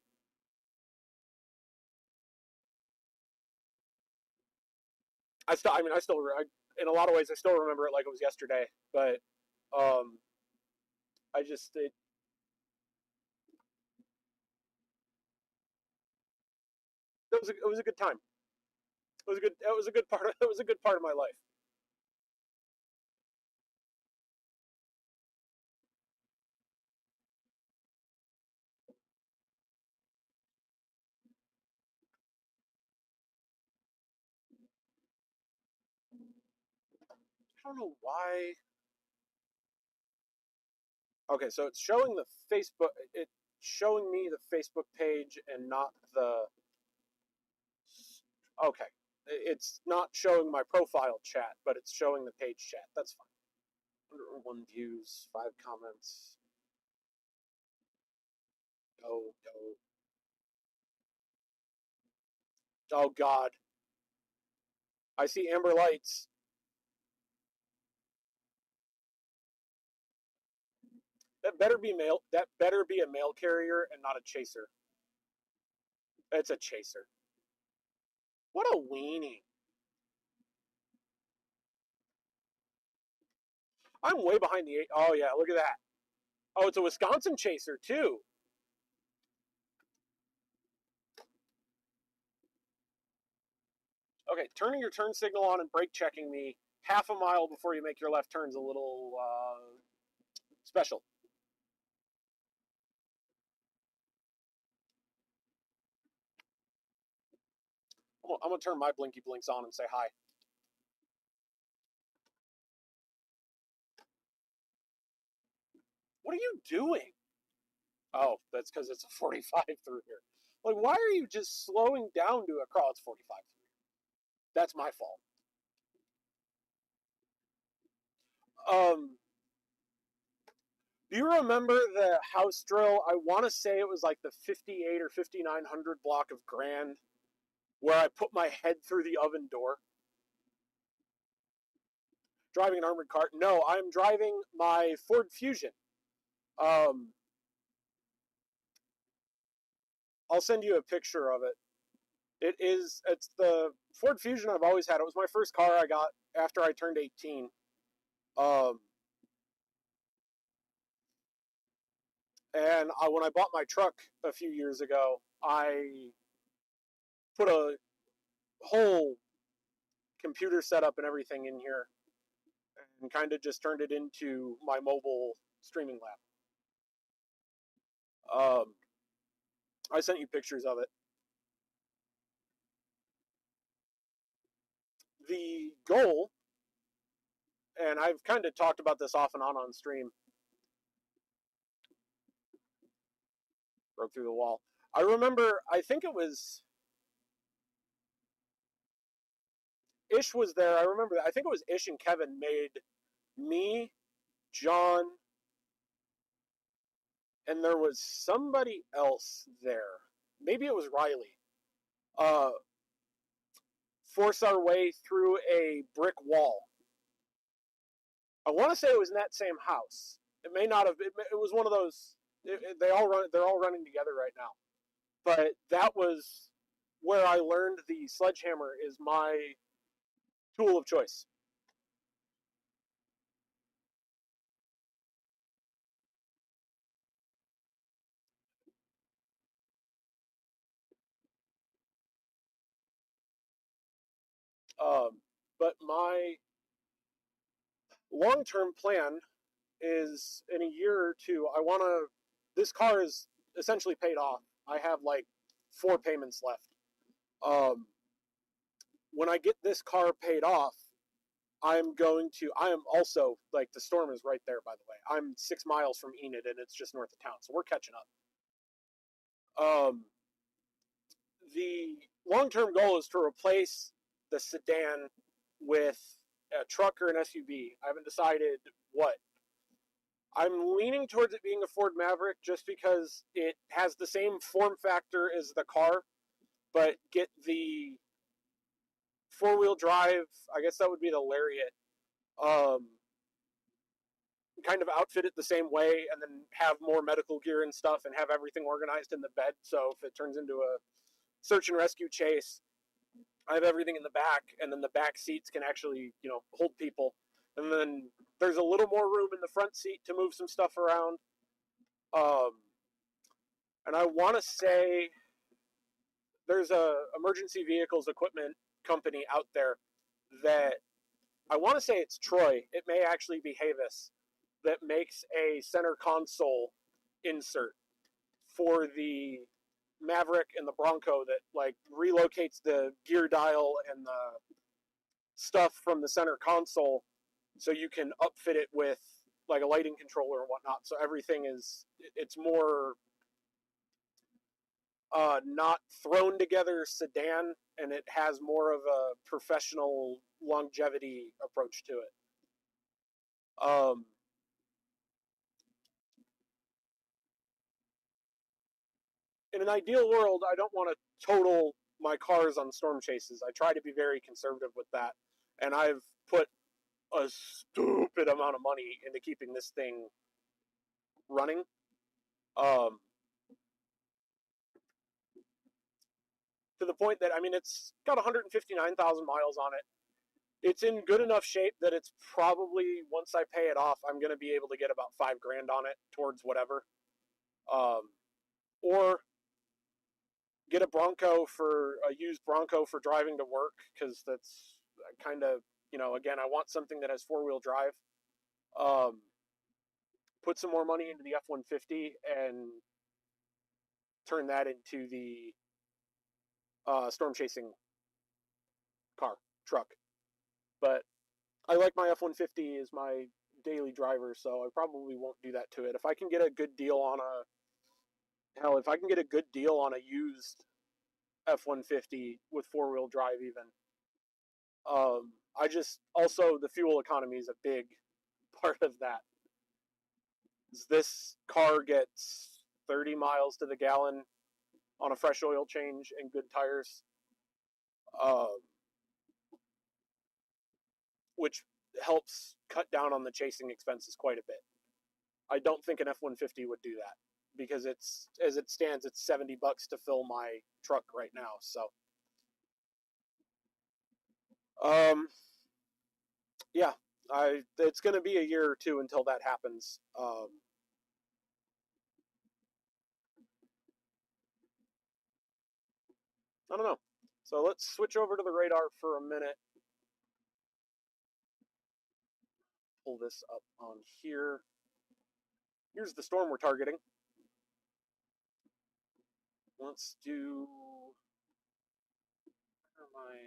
In a lot of ways, I still remember it like it was yesterday. But I just, it was a good time. It was a good part. It was a good part of my life. I don't know why. Okay, so it's showing the Facebook. It's showing me the Facebook page and not the. Okay, it's not showing my profile chat, but it's showing the page chat. That's fine. 101 views, 5 comments. Oh, oh, oh God! I see amber lights. That better be mail. That better be a mail carrier and not a chaser. It's a chaser. What a weenie. I'm way behind the eight. Oh yeah, look at that. Oh, it's a Wisconsin chaser too. Okay, turning your turn signal on and brake checking me half a mile before you make your left turn is a little special. I'm gonna turn my blinky blinks on and say hi. What are you doing? Oh, that's because it's a 45 through here. Like, why are you just slowing down to a crawl? It's 45 through here. That's my fault. Do you remember the house drill? I want to say it was like the 58 or 5900 block of Grand, where I put my head through the oven door. Driving an armored car? No, I'm driving my Ford Fusion. I'll send you a picture of it. It's the Ford Fusion I've always had. It was my first car I got after I turned 18. And when I bought my truck a few years ago, I put a whole computer setup and everything in here, and kind of just turned it into my mobile streaming lab. I sent you pictures of it. The goal, and I've kind of talked about this off and on stream, broke through the wall. I remember, I think it was Ish was there. I remember that. I think it was Ish and Kevin made me, John, and there was somebody else there. Maybe it was Riley. Force our way through a brick wall. I want to say it was in that same house. It may not have. It was one of those. They're all running together right now. But that was where I learned the sledgehammer is my tool of choice. But my long-term plan is in a year or two, I want to. This car is essentially paid off. I have like 4 payments left. When I get this car paid off, I am also, like, the storm is right there, by the way. I'm 6 miles from Enid, and it's just north of town, so we're catching up. The long-term goal is to replace the sedan with a truck or an SUV. I haven't decided what. I'm leaning towards it being a Ford Maverick just because it has the same form factor as the car, but get the 4-wheel drive, I guess that would be the Lariat, kind of outfit it the same way and then have more medical gear and stuff and have everything organized in the bed. So if it turns into a search and rescue chase, I have everything in the back, and then the back seats can actually, hold people. And then there's a little more room in the front seat to move some stuff around. And I want to say there's a emergency vehicles equipment company out there that I want to say it's Troy. It may actually be Havis that makes a center console insert for the Maverick and the Bronco that like relocates the gear dial and the stuff from the center console so you can upfit it with like a lighting controller and whatnot. So everything it's more not thrown together sedan, and it has more of a professional longevity approach to it. In an ideal world, I don't want to total my cars on storm chases. I try to be very conservative with that, and I've put a stupid amount of money into keeping this thing running. To the point that, it's got 159,000 miles on it. It's in good enough shape that it's probably, once I pay it off, I'm going to be able to get about $5,000 on it towards whatever. Or get a used Bronco for driving to work, because that's kind of, again, I want something that has 4-wheel drive. Put some more money into the F-150 and turn that into the storm chasing truck. But I like my F-150 as my daily driver, so I probably won't do that to it. If I can get a good deal on a used F-150 with 4-wheel drive even. Also the fuel economy is a big part of that. This car gets 30 miles to the gallon on a fresh oil change and good tires, which helps cut down on the chasing expenses quite a bit. I don't think an F-150 would do that, because as it stands, it's $70 to fill my truck right now. So, yeah, it's going to be a year or two until that happens. I don't know. So let's switch over to the radar for a minute. pull this up on here. Here's the storm we're targeting. Let's do my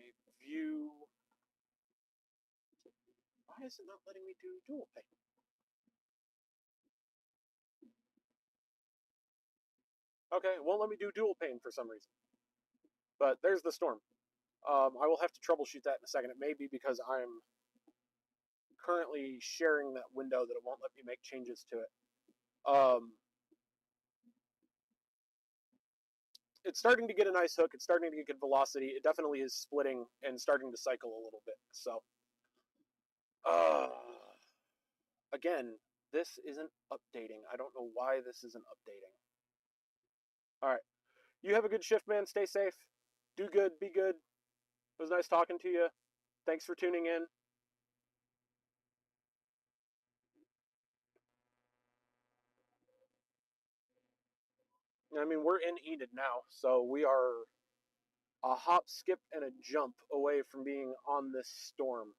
view. Why is it not letting me do dual pane? Okay, it won't let me do dual pane for some reason. But there's the storm. I will have to troubleshoot that in a second. It may be because I'm currently sharing that window that it won't let me make changes to it. It's starting to get a nice hook. It's starting to get good velocity. It definitely is splitting and starting to cycle a little bit. So, again, this isn't updating. I don't know why this isn't updating. All right. You have a good shift, man. Stay safe. Do good. Be good. It was nice talking to you. Thanks for tuning in. I mean, we're in Enid now, so we are a hop, skip, and a jump away from being on this storm.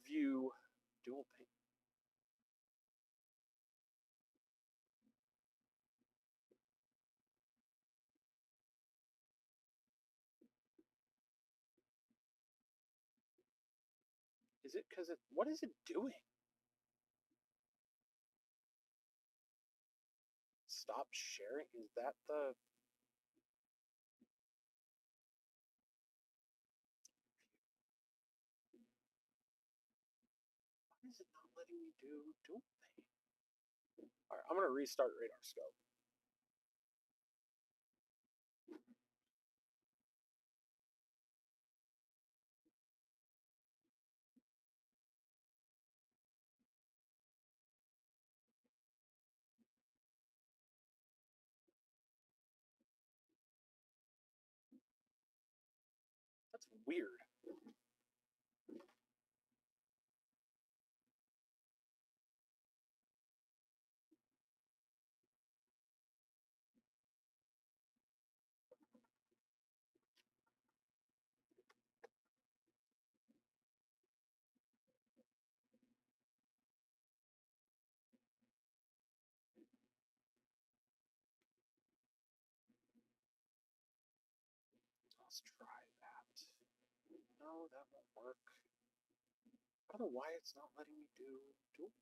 View, dual pane. Is it because it, what is it doing? Stop sharing? Is that the... Why is it not letting me do dual pane? Alright, I'm going to restart radar scope. That's weird. Let's try that. No, that won't work. I don't know why it's not letting me do dual pane.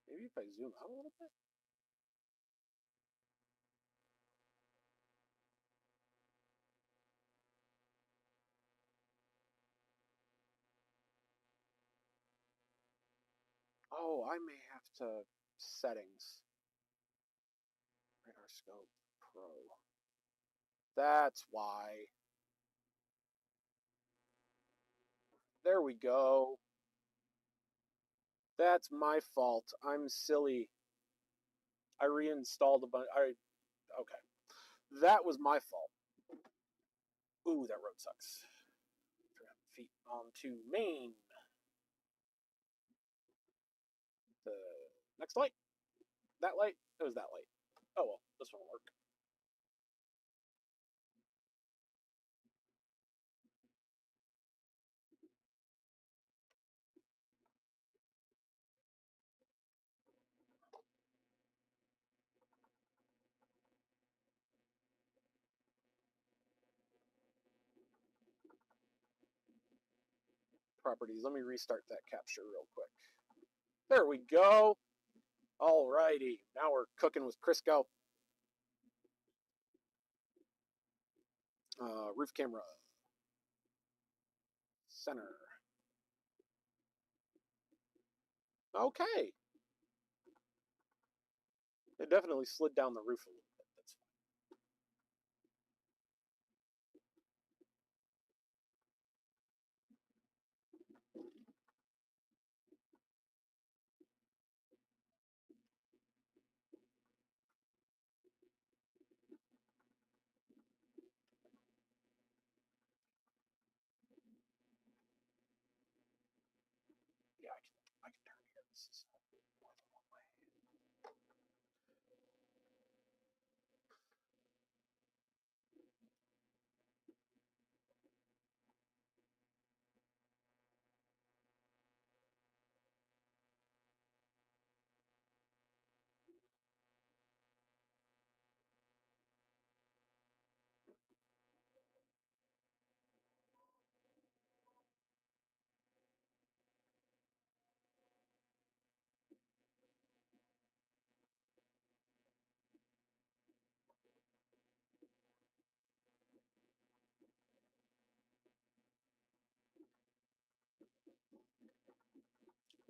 Maybe if I zoom out a little bit? Oh, I may have to... Settings. Radar scope pro. That's why. There we go. That's my fault. I'm silly. I reinstalled a bunch. Okay. That was my fault. Ooh, that road sucks. 300 feet onto Main. The next light. That light. It was that light. Oh well, this one will work. Properties. Let me restart that capture real quick. There we go. Alrighty. Now we're cooking with Crisco. Roof camera. Center. Okay. It definitely slid down the roof a little bit. That's fine.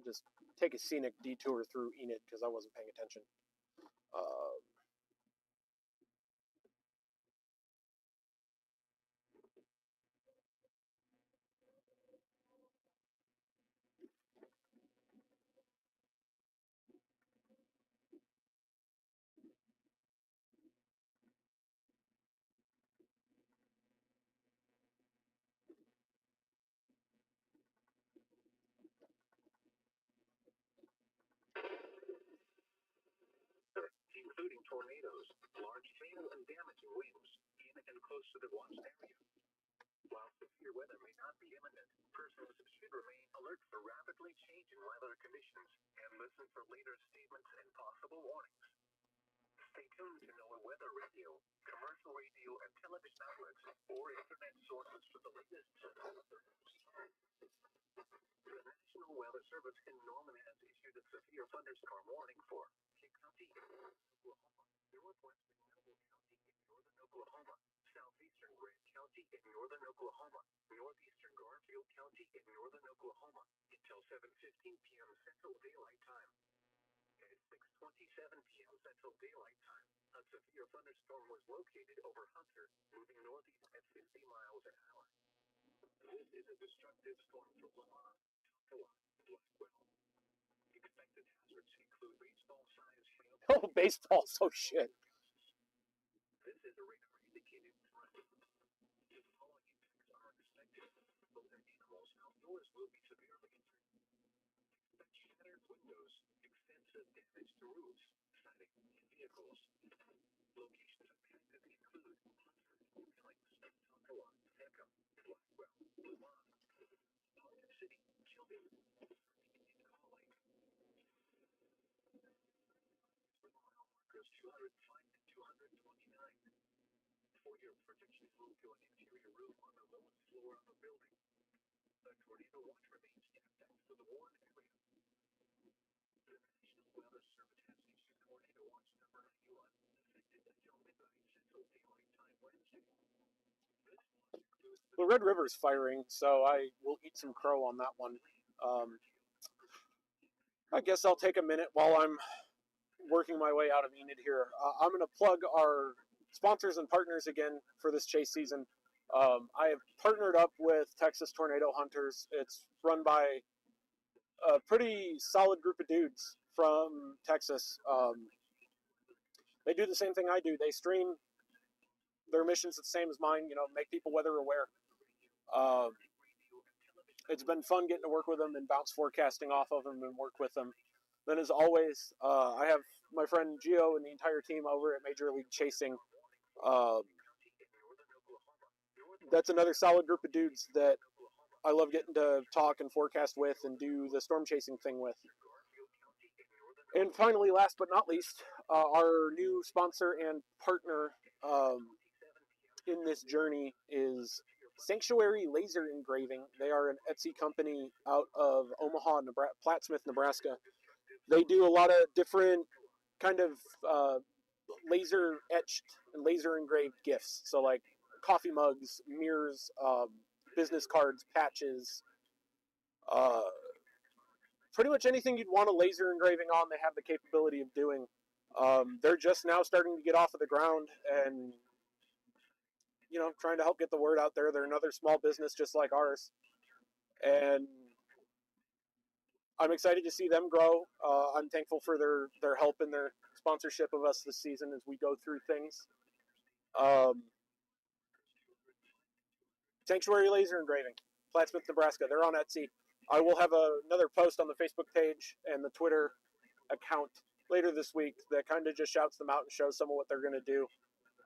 Just take a scenic detour through Enid because I wasn't paying attention. Including tornadoes, large hail, and damaging winds in and close to the watched area. While severe weather may not be imminent, persons should remain alert for rapidly changing weather conditions and listen for later statements and possible warnings. Stay tuned to NOAA weather radio, commercial radio, and television outlets, or internet sources for the latest weather. The National Weather Service in Norman has issued a severe thunderstorm warning for County, Oklahoma, northwestern Noble County in northern Oklahoma, southeastern Grant County in northern Oklahoma, northeastern Garfield County in northern Oklahoma until 7:15 p.m. Central Daylight Time. At 6:27 p.m. Central Daylight Time, a severe thunderstorm was located over Hunter, moving northeast at 50 miles an hour. This is a destructive storm for Lamar, Blackwell. Expected hazards include baseball-sized hail. Oh, baseball, so shit. This is a radar indicated threat. The following impacts are expected. Both animals outdoors will be severely injured. Expect shattered windows, extensive damage to roofs, siding, and vehicles. Locations impacted include Hunter, Billings, Tonkawa, Peckham, Blackwell, Lamar, Ponca City, Children, and Collie. 205 to 229. For your protection, move to an interior room on the lowest floor of the building. The tornado watch remains active for the warned area. The National Weather Service has issued tornado watch number 91, effective until midnight Central Daylight Time Wednesday. This watch includes The Red River's firing, so I will eat some crow on that one. I guess I'll take a minute while I'm working my way out of Enid here. I'm going to plug our sponsors and partners again for this chase season. I have partnered up with Texas Tornado Hunters. It's run by a pretty solid group of dudes from Texas. They do the same thing I do. They stream their missions the same as mine, you know, make people weather aware. It's been fun getting to work with them and bounce forecasting off of them and work with them. Then, as always, I have my friend Gio and the entire team over at Major League Chasing. That's another solid group of dudes that I love getting to talk and forecast with and do the storm chasing thing with. And finally, last but not least, our new sponsor and partner in this journey is Sanctuary Laser Engraving. They are an Etsy company out of Omaha, Plattsmouth, Nebraska. They do a lot of different kind of laser etched and laser engraved gifts. So like coffee mugs, mirrors, business cards, patches, pretty much anything you'd want a laser engraving on, they have the capability of doing. They're just now starting to get off of the ground and, you know, trying to help get the word out there. They're another small business just like ours. And I'm excited to see them grow. I'm thankful for their help and their sponsorship of us this season as we go through things. Sanctuary Laser Engraving, Plattsmouth, Nebraska. They're on Etsy. I will have another post on the Facebook page and the Twitter account later this week that kind of just shouts them out and shows some of what they're going to do.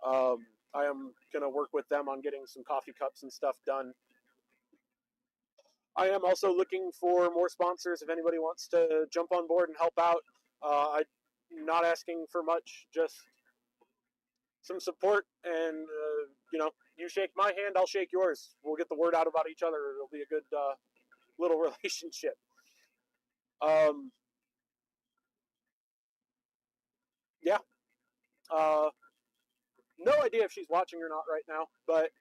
I am going to work with them on getting some coffee cups and stuff done. I am also looking for more sponsors if anybody wants to jump on board and help out. I'm not asking for much, just some support. And, you shake my hand, I'll shake yours. We'll get the word out about each other. It'll be a good little relationship. Yeah. No idea if she's watching or not right now, but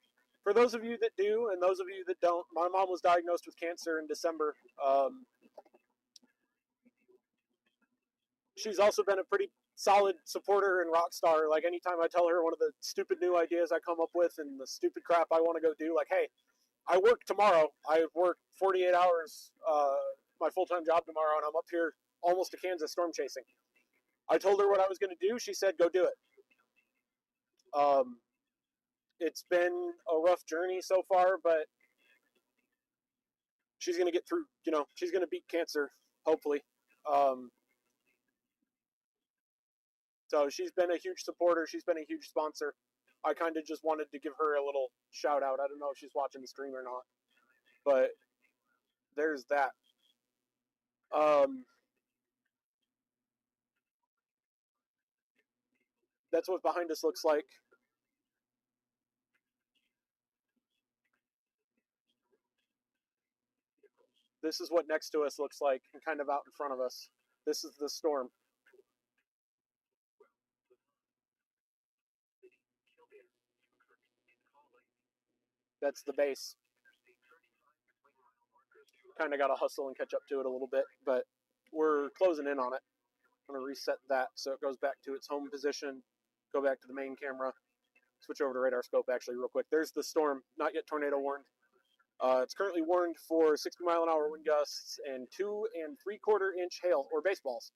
for those of you that do and those of you that don't, my mom was diagnosed with cancer in December. She's also been a pretty solid supporter and rock star. Like, anytime I tell her one of the stupid new ideas I come up with and the stupid crap I want to go do, like, hey, I work tomorrow. I work 48 hours, my full-time job tomorrow, and I'm up here almost to Kansas storm chasing. I told her what I was going to do. She said, go do it. It's been a rough journey so far, but she's going to get through, she's going to beat cancer, hopefully. So she's been a huge supporter. She's been a huge sponsor. I kind of just wanted to give her a little shout out. I don't know if she's watching the stream or not, but there's that. That's what behind us looks like. This is what next to us looks like, and kind of out in front of us. This is the storm. That's the base. Kind of got to hustle and catch up to it a little bit, but we're closing in on it. I'm going to reset that so it goes back to its home position. Go back to the main camera. Switch over to radar scope actually real quick. There's the storm, not yet tornado warned. It's currently warned for 60-mile-an-hour wind gusts and 2 3/4-inch hail, or baseballs,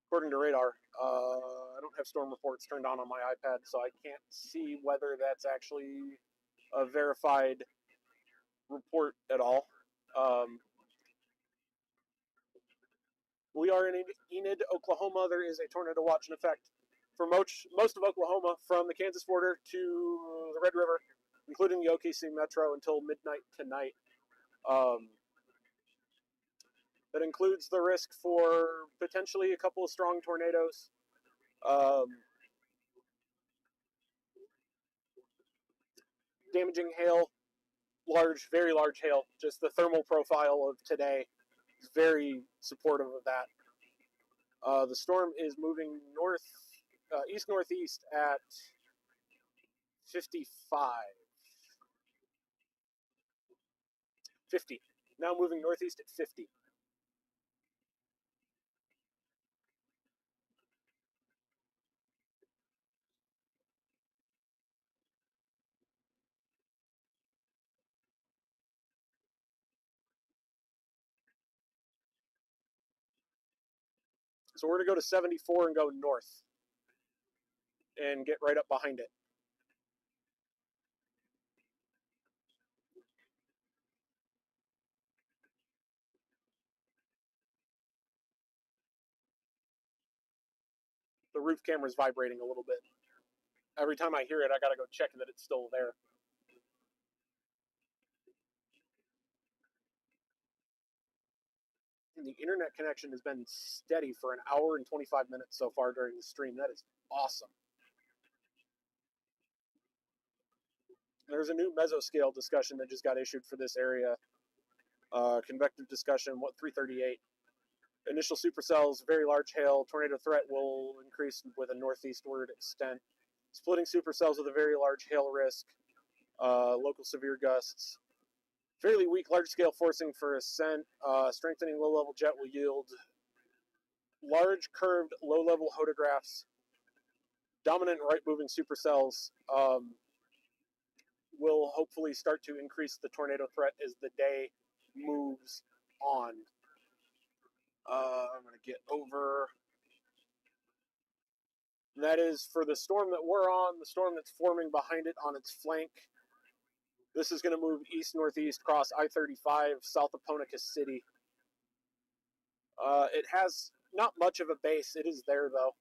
according to radar. I don't have storm reports turned on my iPad, so I can't see whether that's actually a verified report at all. We are in Enid, Oklahoma. There is a tornado watch in effect for most of Oklahoma, from the Kansas border to the Red River, including the OKC Metro, until midnight tonight. That includes the risk for potentially a couple of strong tornadoes. Damaging hail, large, very large hail. Just the thermal profile of today is very supportive of that. The storm is moving east-northeast at 55. 50. Now moving northeast at 50. So we're going to go to 74 and go north and get right up behind it. The roof camera is vibrating a little bit. Every time I hear it, I got to go check that it's still there. And the internet connection has been steady for an hour and 25 minutes so far during the stream. That is awesome. There's a new mesoscale discussion that just got issued for this area. Convective discussion, 338. Initial supercells, very large hail, tornado threat will increase with a northeastward extent. Splitting supercells with a very large hail risk. Local severe gusts. Fairly weak large-scale forcing for ascent. Strengthening low-level jet will yield large curved low-level hodographs. Dominant right-moving supercells will hopefully start to increase the tornado threat as the day moves on. I'm going to get over. That is for the storm that we're on, the storm that's forming behind it on its flank. This is going to move east-northeast across I-35 south of Ponticus City. It has not much of a base. It is there, though.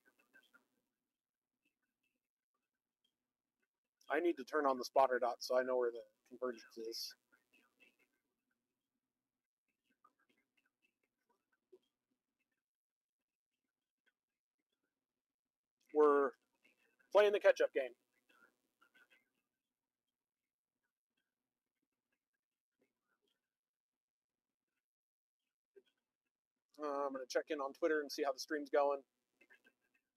I need to turn on the spotter dot so I know where the convergence is. We're playing the catch-up game. I'm going to check in on Twitter and see how the stream's going.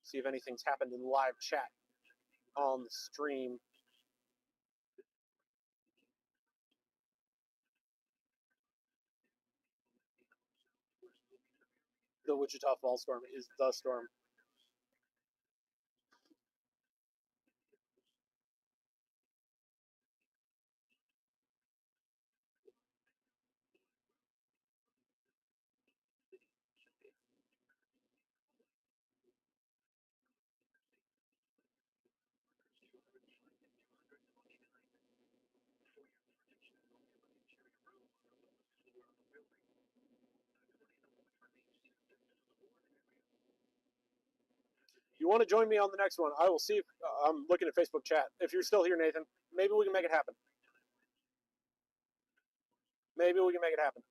See if anything's happened in live chat on the stream. The Wichita Falls storm is the storm. You want to join me on the next one? I will see if I'm looking at Facebook chat. If you're still here, Nathan, maybe we can make it happen. Maybe we can make it happen.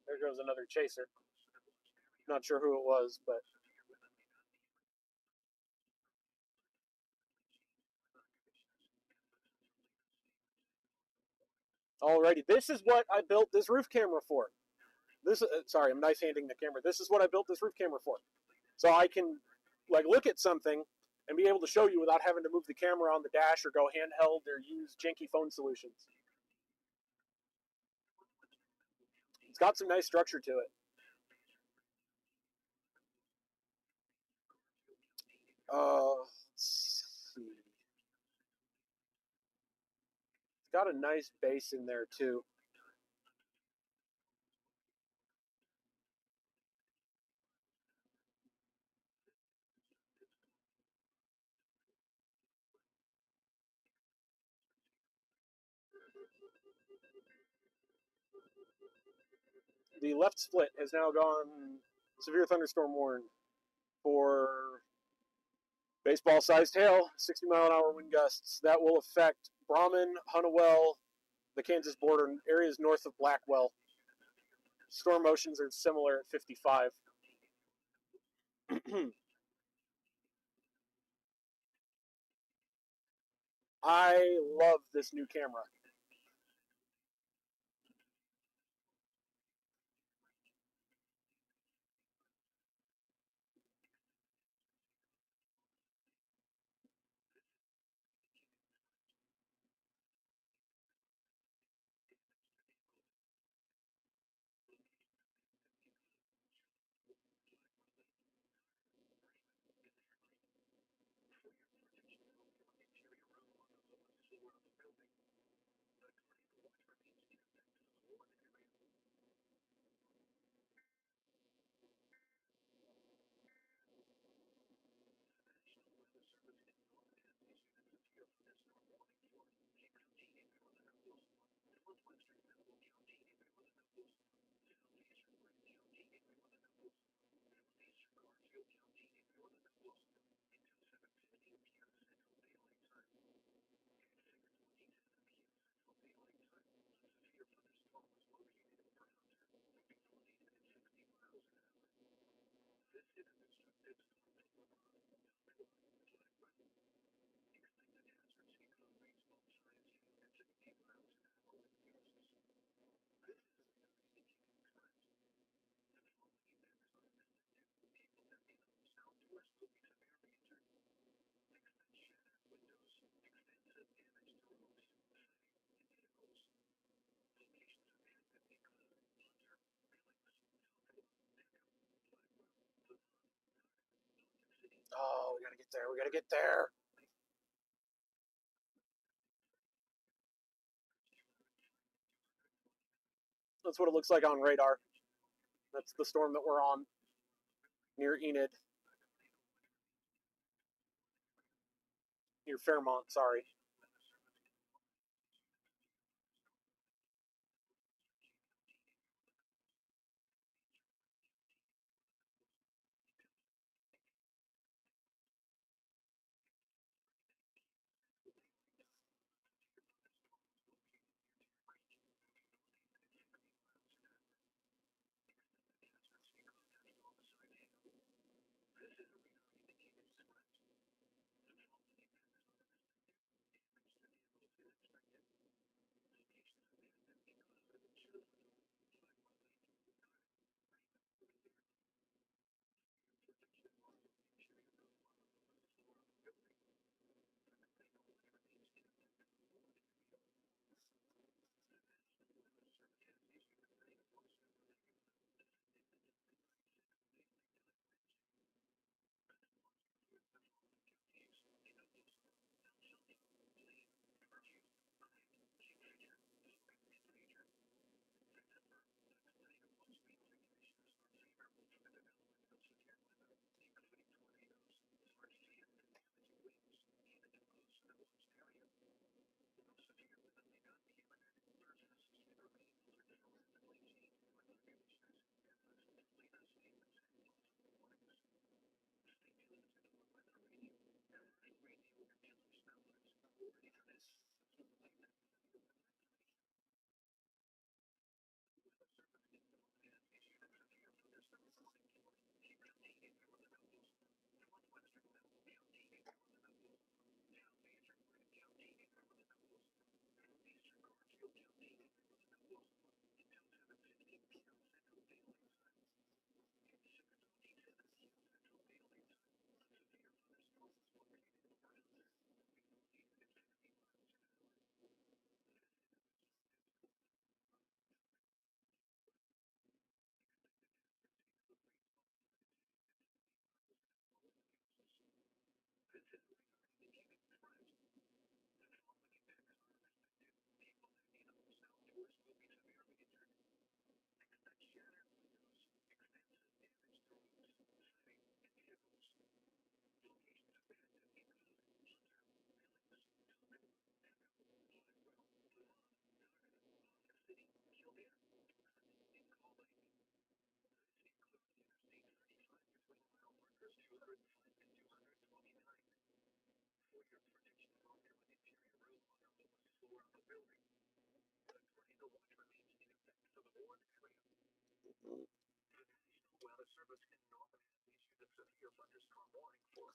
There goes another chaser. Not sure who it was, but alrighty. This is what I built this roof camera for. Sorry, I'm knife handing the camera. This is what I built this roof camera for. So I can like look at something and be able to show you without having to move the camera on the dash or go handheld or use janky phone solutions. It's got some nice structure to it. Let's see. It's got a nice base in there too. The left split has now gone severe thunderstorm warned for baseball-sized hail, 60-mile-an-hour wind gusts. That will affect Brahman, Hunnewell, the Kansas border, and areas north of Blackwell. Storm motions are similar at 55. I love this new camera. Oh, we gotta get there. We gotta get there. That's what it looks like on radar. That's the storm that we're on. near Enid. Near Fairmont, sorry.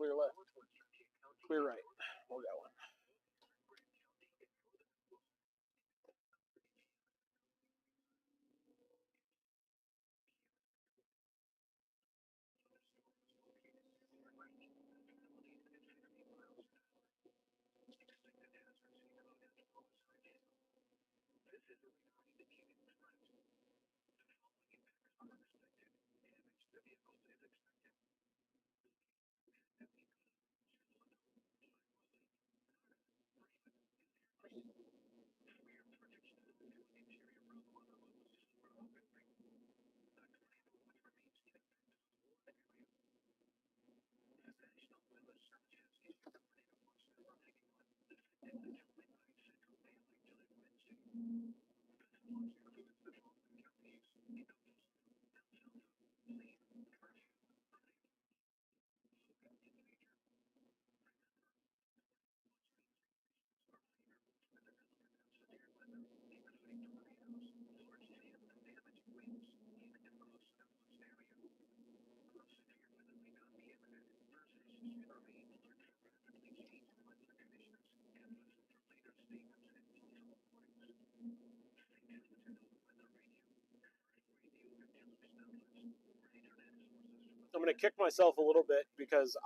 Clear left. Clear right. We'll go one. I'm going to kick myself a little bit because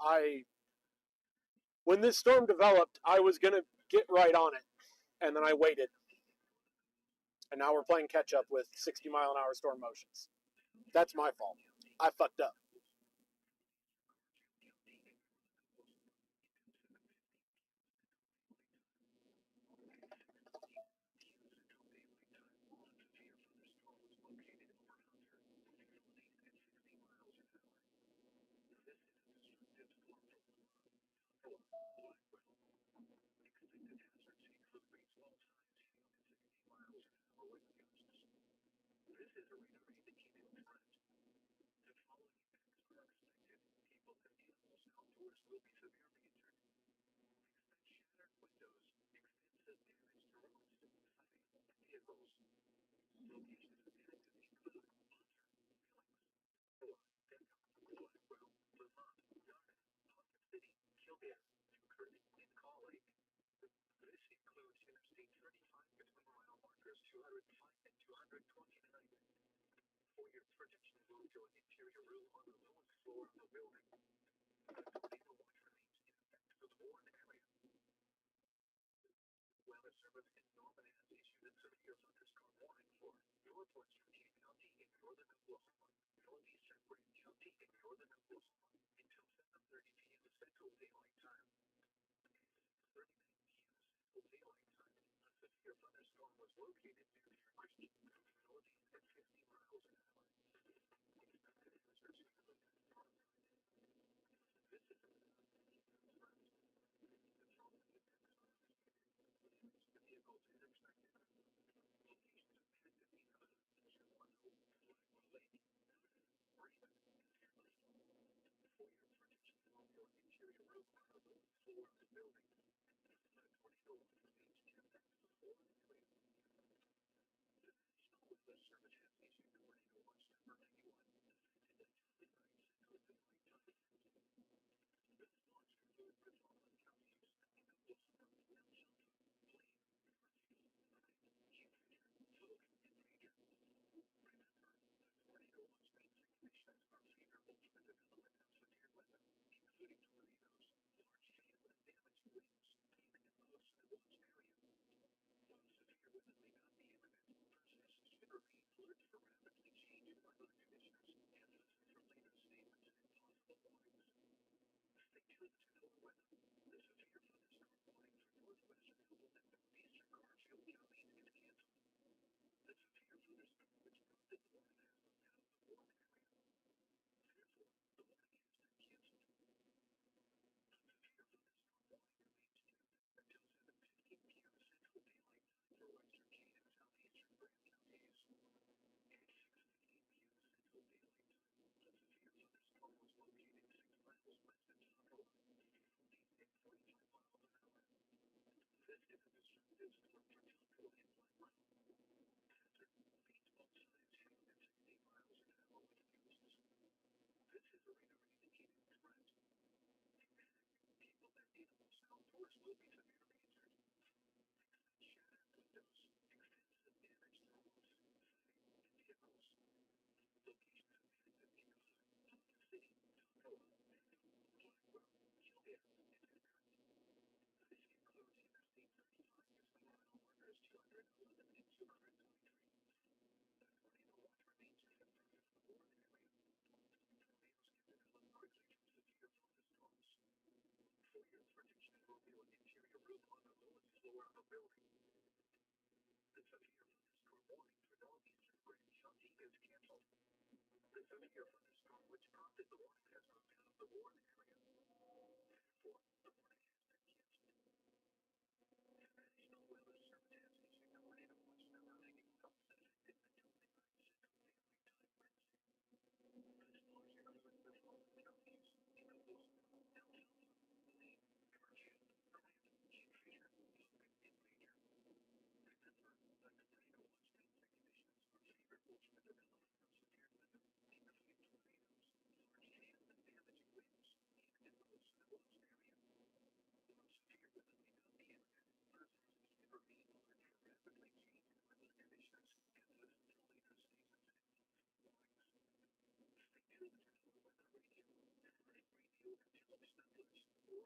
when this storm developed, I was going to get right on it, and then I waited. And now we're playing catch up with 60-mile-an-hour storm motions. That's my fault. I fucked up. is a radar indicated threat. The following effects are expected. People and animals outdoors will be severely injured. Expect shattered windows, extensive damage to roads, siding, and vehicles. Locations affected include Monter, Billings, Iowa, Denver, Blackwell, Vermont, Yarden, Ponca City, Kildare, Newkirk, and Call Lake. This includes Interstate 35 between mile markers 205 and 229. For your protection, move to an interior room on the lowest floor of the building. The tornado watch remains in effect for the Warren area. Weather Service in Norman has issued a severe thunderstorm warning for northwestern King County in northern Oklahoma, northeastern Grant County in northern Oklahoma until 7:30 p.m. Central Daylight Time. 6:39 p.m. Central Daylight Time, a severe thunderstorm was located near Deer Creek, moving northeast at 50 miles an hour. Expected hazards include this is a threat. The following effects are damage to vehicles is expected. Locations affected include Chippewa, Blackwell Lake, Raven, and Fearless. For your protection, move your interior room on the lowest floor of the building. The tornado watch remains in effect for the Warren area. The National Weather Service has issued tornado watch number 91, effective until midnight Central Daylight Time. This watch includes the following counties in Oklahoma: El Salto, Blaine, Northfield, Hyde, Kingfisher, Polk, and Major. Remember, the tornado watch means the conditions are favorable for the development of severe weather, including tornadoes, large hail and damaged winds, even in most of the watch area. While severe weather may not be imminent, persons should remain alert for rapidly changing weather conditions and listen for latest statements and possible warnings. Stay tuned to NOAA weather. The severe thunderstorm warning for northwestern Noble and northeastern Garfield counties is canceled. The severe thunderstorm which brought this warning has moved out of the Warren area. Therefore, the warning has been canceled. The severe thunderstorm warning remains in effect until 7:15 p.m. Central Daylight Time for western Kane and southeastern Grant counties. At 6:15 p.m. Central Daylight Time, a severe thunderstorm was located 6 miles west of Tahoe, northeast at 45 miles an hour. This is a destructive storm for Tahoe and Blackwell. Hazard: winds both sides 50 to 60 miles an hour with gusts. This is a radar indicated threat. In panic, people and animals outdoors will be severely injured. Expect shattered windows, extensive damage to roofs, siding, and vehicles. Locations affected include Ponca City, Tahoe, Benton, Blackwell, Kildare, and Newkirk. This includes Interstate 35 between mile markers 211 and 223. The tornado watch remains in effect for the Warren area. Tornadoes can develop quickly from severe thunderstorms. For your protection, move to an interior room on the lowest floor of a building. The severe thunderstorm warning for northeastern Grant County is canceled. The severe thunderstorm which prompted the warning has moved out of the Warren area. Therefore, the warning has been canceled. The National Weather Service has issued tornado watch number 91, effective until midnight Central Daylight Time Wednesday. This watch includes the following counties in Oklahoma: El Salto, Blaine, Garfield, Grant, Kingfisher, Polk, and Major. Remember, the tornado watch means the conditions are favorable for the development of severe weather, including tornadoes, large hail and damaging winds, even in most of the watch area. While severe weather may not be imminent, persons should remain alert for rapidly changing weather conditions and listen for later statements and possible warnings. Stay tuned to NOAA Weather Radio, satellite radio and television outlets, or internet sources for the latest severe weather information. The severe thunderstorm warning for northwestern Noble and northeastern Garfield counties is canceled. The severe thunderstorm which prompted the warning has moved out of the Warren area. Therefore, the warning has been canceled. The severe thunderstorm warning remains in effect until 7:15 p.m. Central Daylight Time for western King and southeastern Grant counties. 6:15 p.m. Central Daylight Time, a severe thunderstorm was located 6 miles west of Tahoe, northeast at 45 miles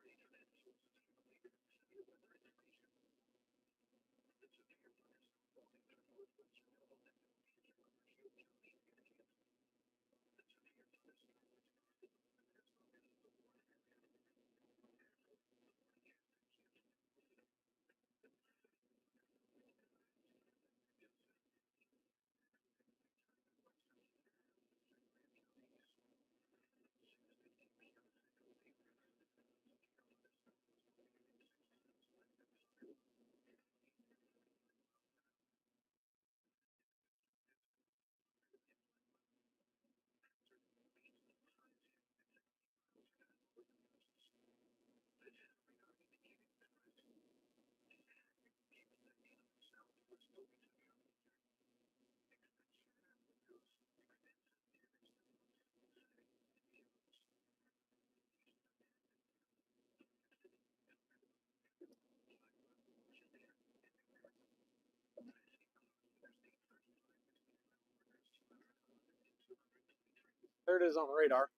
an hour. There it is on the radar.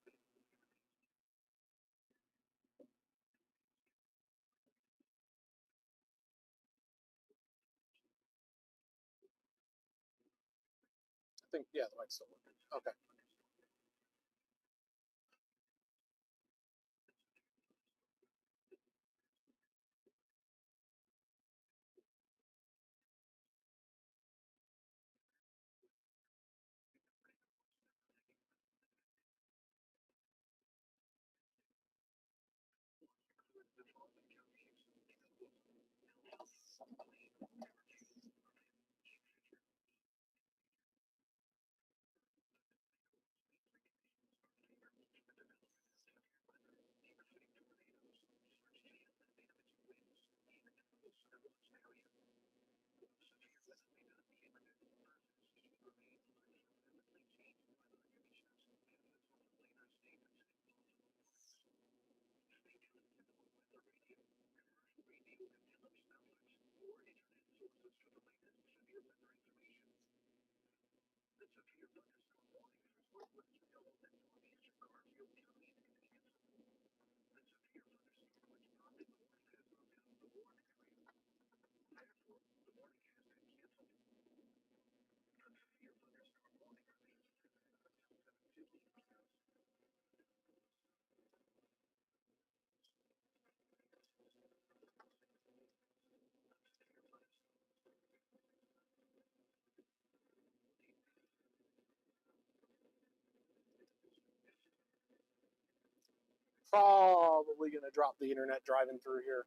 I think, yeah, the light's still working. Okay. Probably going to drop the internet driving through here.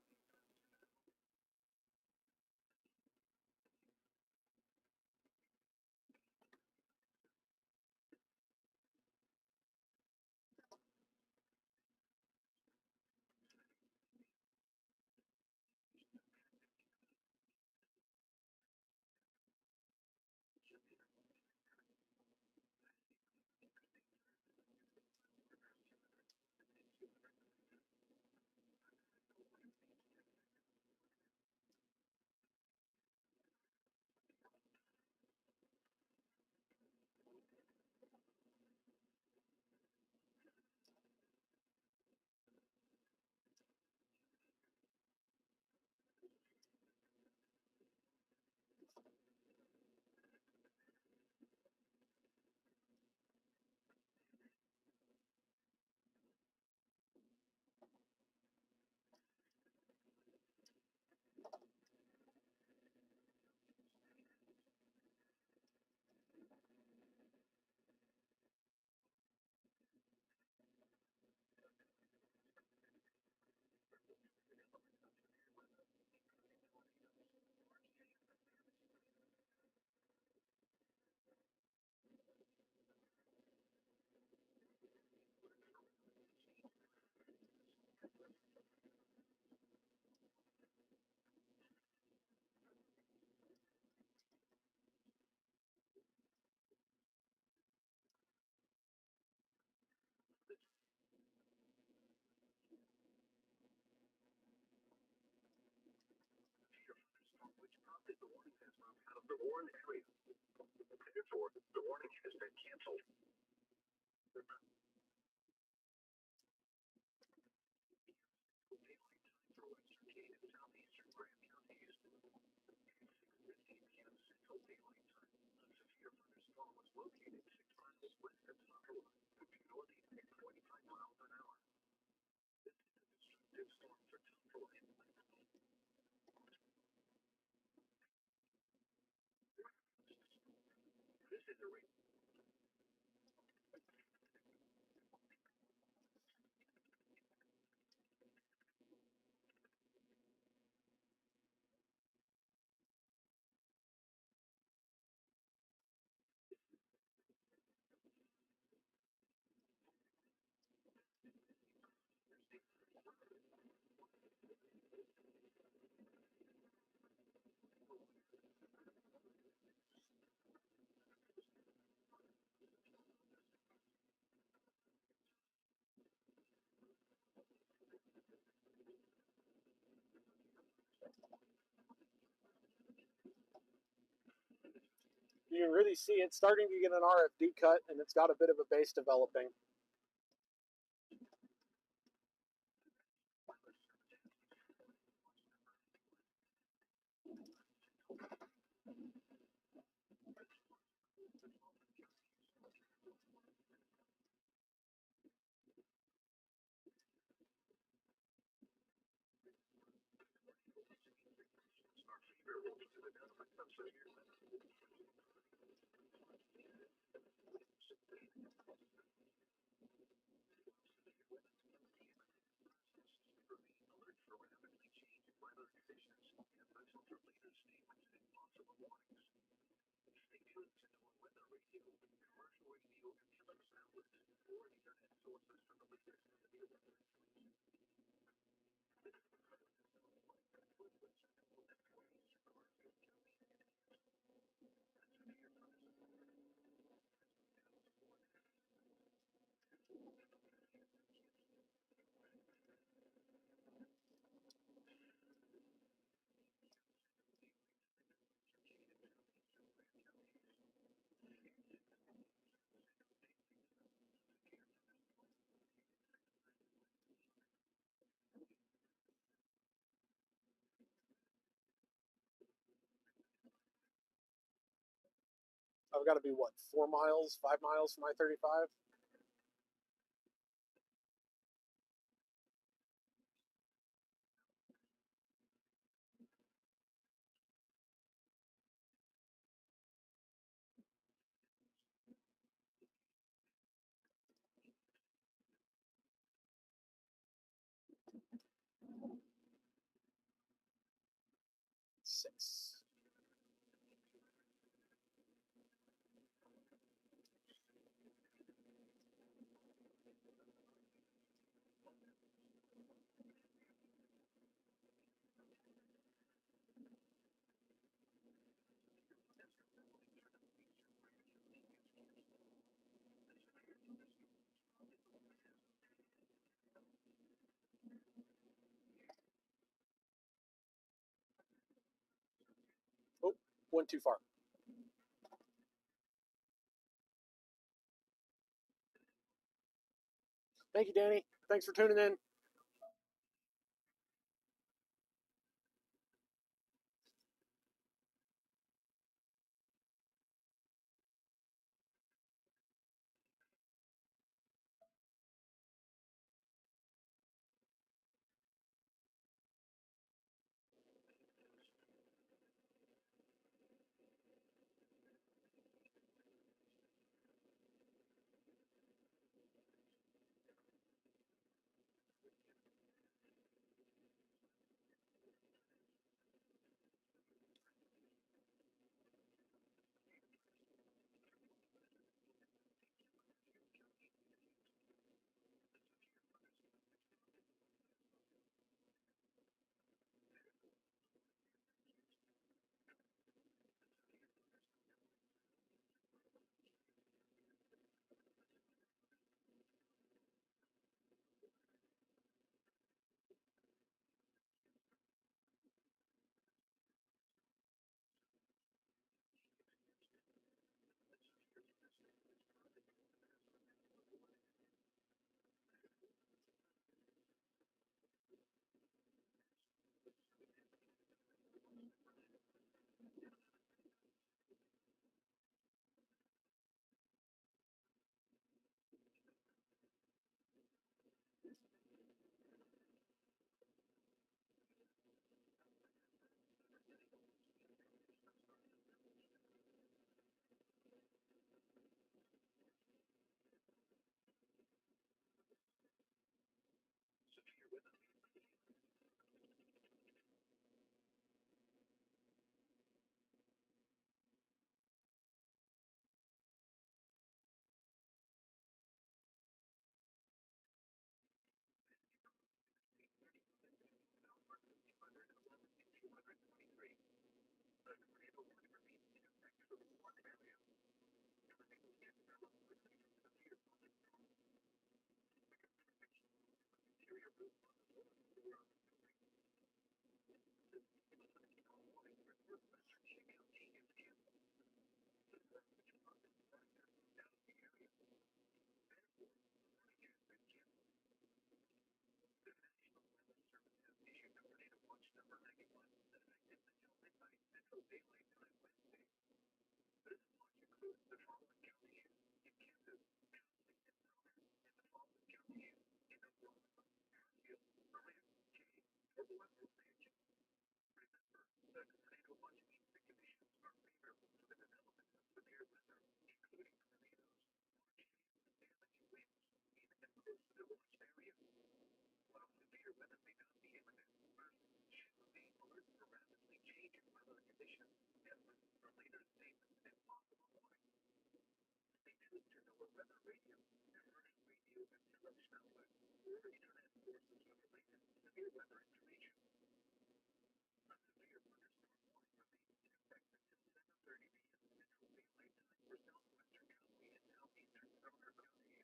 Out of the warned area. Therefore, the warning has been canceled. You can really see it's starting to get an RFD cut, and it's got a bit of a base developing. I've got to be, what, 4 miles, 5 miles from I-35? Six. Oh, went too far. Thank you, Danny. Thanks for tuning in. The following counties in Kansas, Conley, and Sumner, and the following counties in Oklahoma, Hartsfield, Berlin, Kay, Pueblo, and Osage. Remember, the tornado watch means the conditions are favorable for the development of severe weather, including tornadoes, large hail, and damaging winds in and close to the watched area. While severe weather may not be imminent, persons should remain alert for rapidly changing weather conditions and listen for later statements and possible warnings. Stay tuned to NOAA Weather Radio, commercial radio, and television outlets, or internet sources for the latest severe weather information. A severe thunderstorm warning remains in effect until 7:30 p.m. Central Daylight Time for southwestern Conley and southeastern Sumner counties.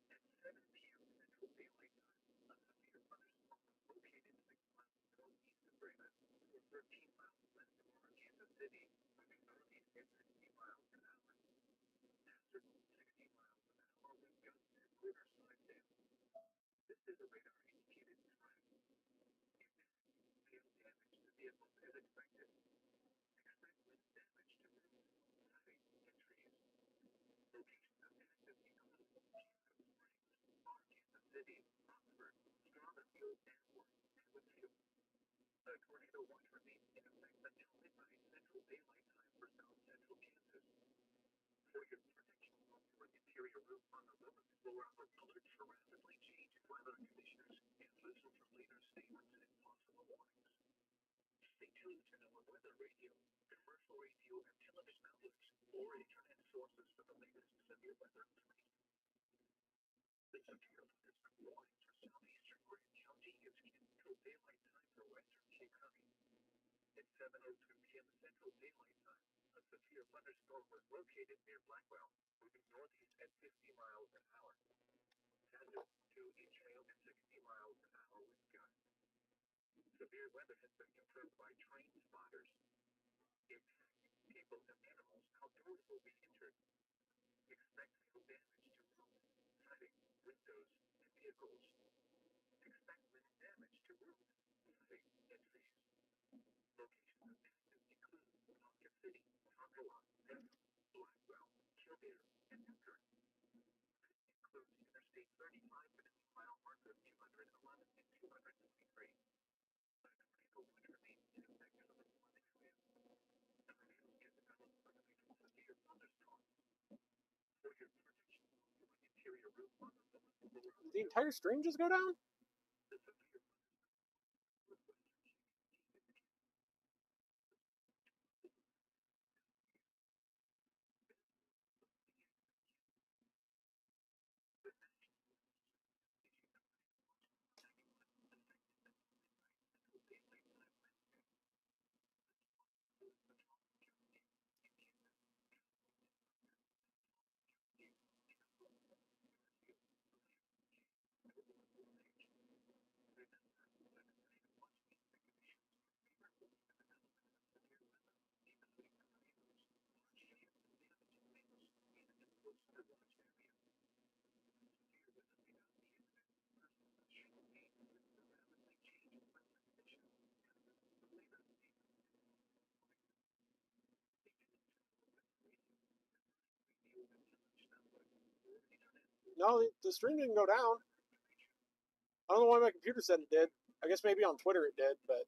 At 7 p.m. Central Daylight Time, a severe thunderstorm was located 6 miles northeast of Raven, or 13 miles west of Kansas City, moving northeast at 60 miles an hour. After 60 miles an hour with gusts and quarter-size hail. This is a radar-indicated threat. Impact: hail damage to vehicles as expected. Expect wind damage to roofs, siding, and trees. Locations of active include Chico Springs, Kansas City, Oxford, Strotherfield, Danforth, and Whitfield. A tornado watch remains in effect until midnight Central Daylight Time for south central Kansas. For your protection on your interior roof on the 11th floor, alert for rapidly changing weather conditions and listen for later statements and possible warnings. Stay tuned to NOAA Weather Radio, commercial radio, and television outlets, or internet sources for the latest severe weather information. The severe thunderstorm warning for southeastern Grant County is Central Daylight Time for western Kay County. At 7:02 p.m. Central Daylight Time, a severe thunderstorm was located near Blackwell, moving northeast at 50 miles an hour. Hazard: 2-inch hail at 60 miles an hour with gusts. Severe weather has been confirmed by train spotters. Impact: people and animals outdoors will be injured. Expect hail damage to roofs, siding, windows, and vehicles. Expect wind damage to roofs, siding, and trees. Locations of active include Ponca City, Tonkawa, Denham, Blackwell, Kildare, and Newkirk. This includes Interstate 35 between mile markers 211 and 223. A tornado watch remains in effect for the following areas. Tornadoes can develop quickly from severe thunderstorms. For your protection on your interior roof on the 7th floor of The entire stream just go down? the severe thunderstorm northwestern Kay County is No, the stream didn't go down. I don't know why my computer said it did. I guess maybe on Twitter it did, but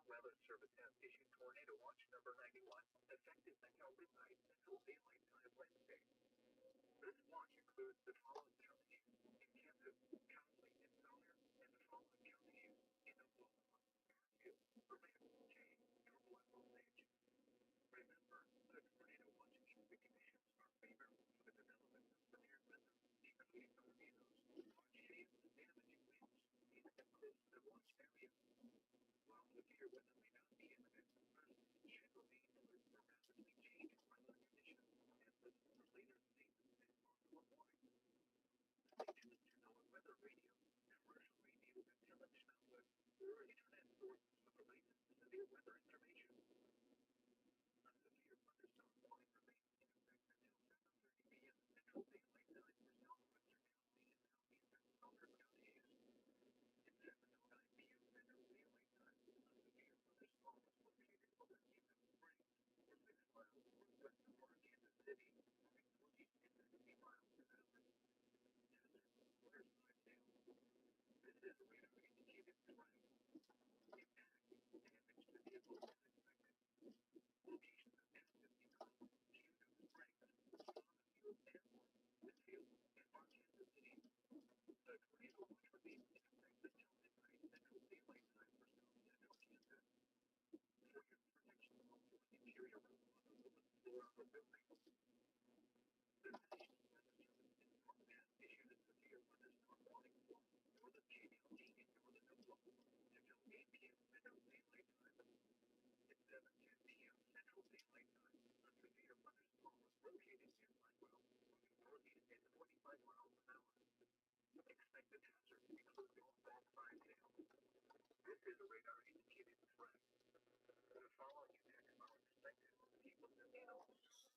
Weather Service has issued tornado watch number 91, effective until midnight Central Daylight Time Wednesday. This watch includes the following counties: in Kansas, Conley, and Sumner, and the following counties: in Oklahoma, Fairfield, Berlin, Jay, Normal, and Osage. Remember, the tornado watching conditions are favorable for the development of severe weather, including tornadoes, watch hail, and damaging winds, even if close to the watch area. While severe weather may not be imminent, residents should remain alert for rapidly changing weather conditions and listen for later statements and possible warnings. Stay tuned to our weather radio, commercial radio, and television outlets, or internet sources for the latest severe weather information. A severe thunderstorm warning remains in effect until 7:30 p.m. Central Daylight Time for southwestern County and southeastern Southern counties. At 7:09 p.m. Central Daylight Time, a severe thunderstorm was located over Haven Springs, 6 miles northwest of Kansas City, moving northeast at 60 miles per hour. Hazard waterside now. This is a radar indicated threat. Impact, damage to vehicles is expected. Locations of active include Haven Springs, Summerfield Airport, Whitfield, and Kansas City. The tornado watch remains in effect until midnight Central Daylight Time for South Central Kansas. For your protection, also an interior room on the lowest floor of a building. The National Weather Service in the Northwest issued a severe thunderstorm warning for northern Jay County and northern Oklahoma until 8 p.m. Central Daylight Time. At 7:10 p.m. Central Daylight Time, a severe thunderstorm was located near Blackwell, moving northeast at 25 miles an hour. Expected hazard include northbound side hail. This is a radar indicated threat. The following attacks are expected. People and animals.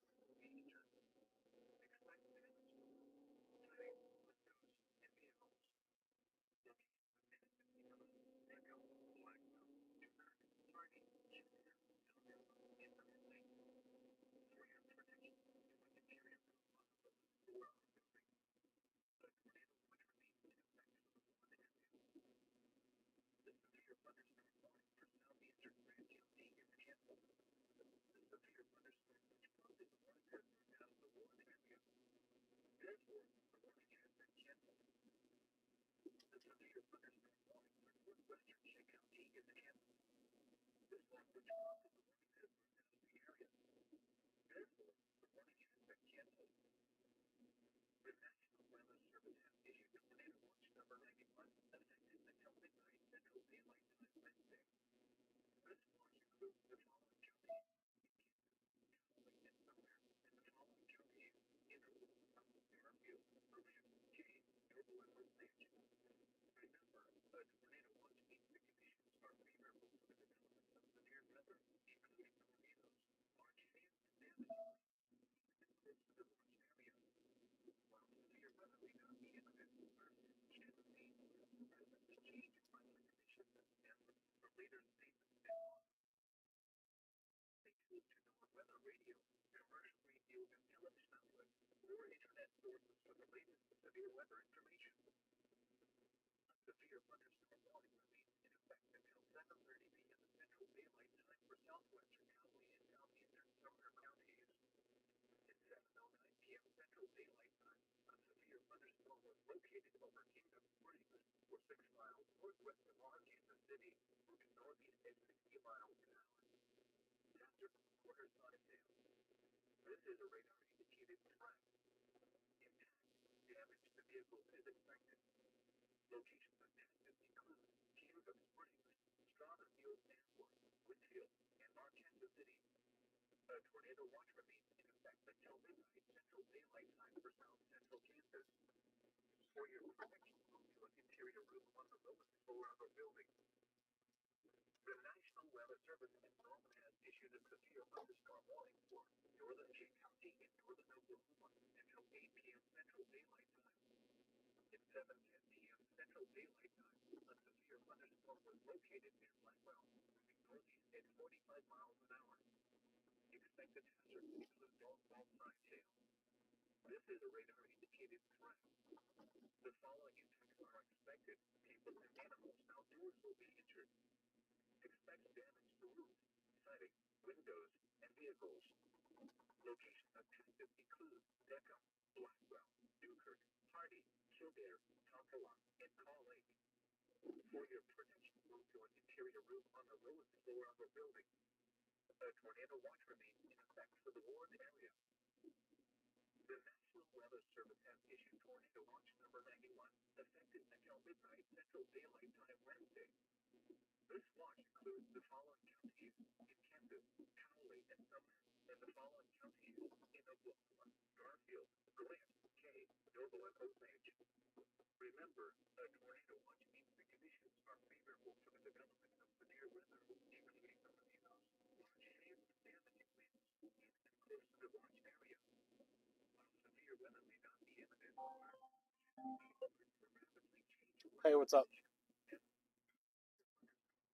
Hey, what's up?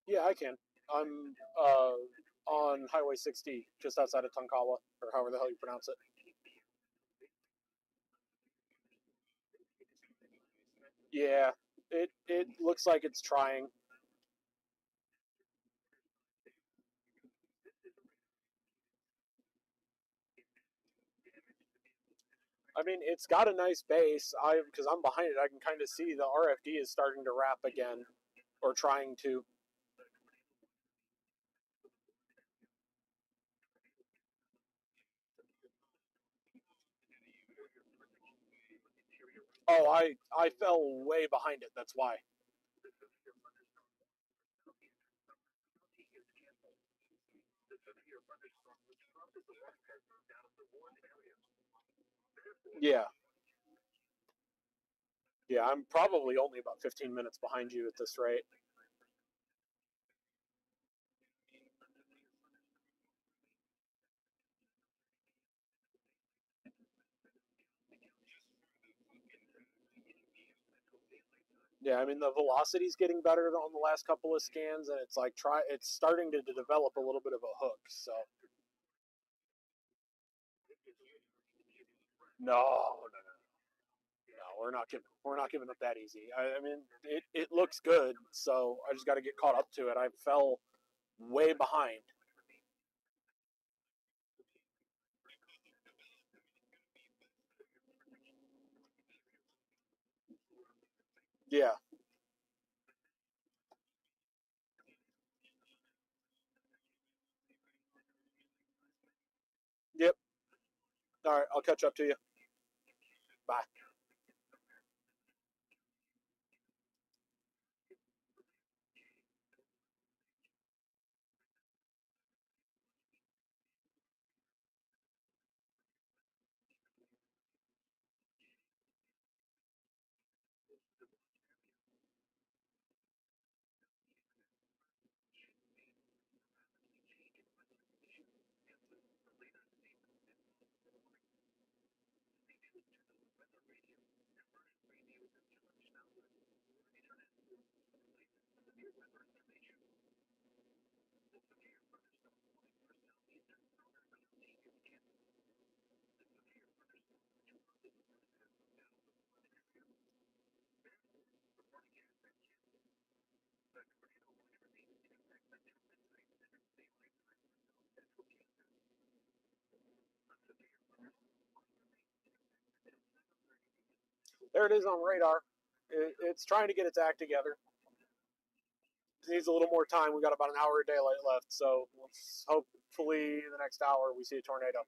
Yeah, I can. I'm on Highway 60, just outside of Tonkawa, or however the hell you pronounce it. Yeah, it looks like it's trying. I mean, it's got a nice base. Because I'm behind it, I can kind of see the RFD is starting to wrap again, or trying to. Oh, I fell way behind it. That's why. Yeah, yeah. I'm probably only about 15 minutes behind you at this rate. Yeah, I mean the velocity's getting better on the last couple of scans, and it's like it's starting to develop a little bit of a hook. So no, we're not giving up that easy. I mean it looks good, so I just got to get caught up to it. I fell way behind. Yeah, All right, I'll catch up to you. Bye. There it is on radar. It's trying to get its act together. It needs a little more time. We got about an hour of daylight left, so hopefully in the next hour we see a tornado.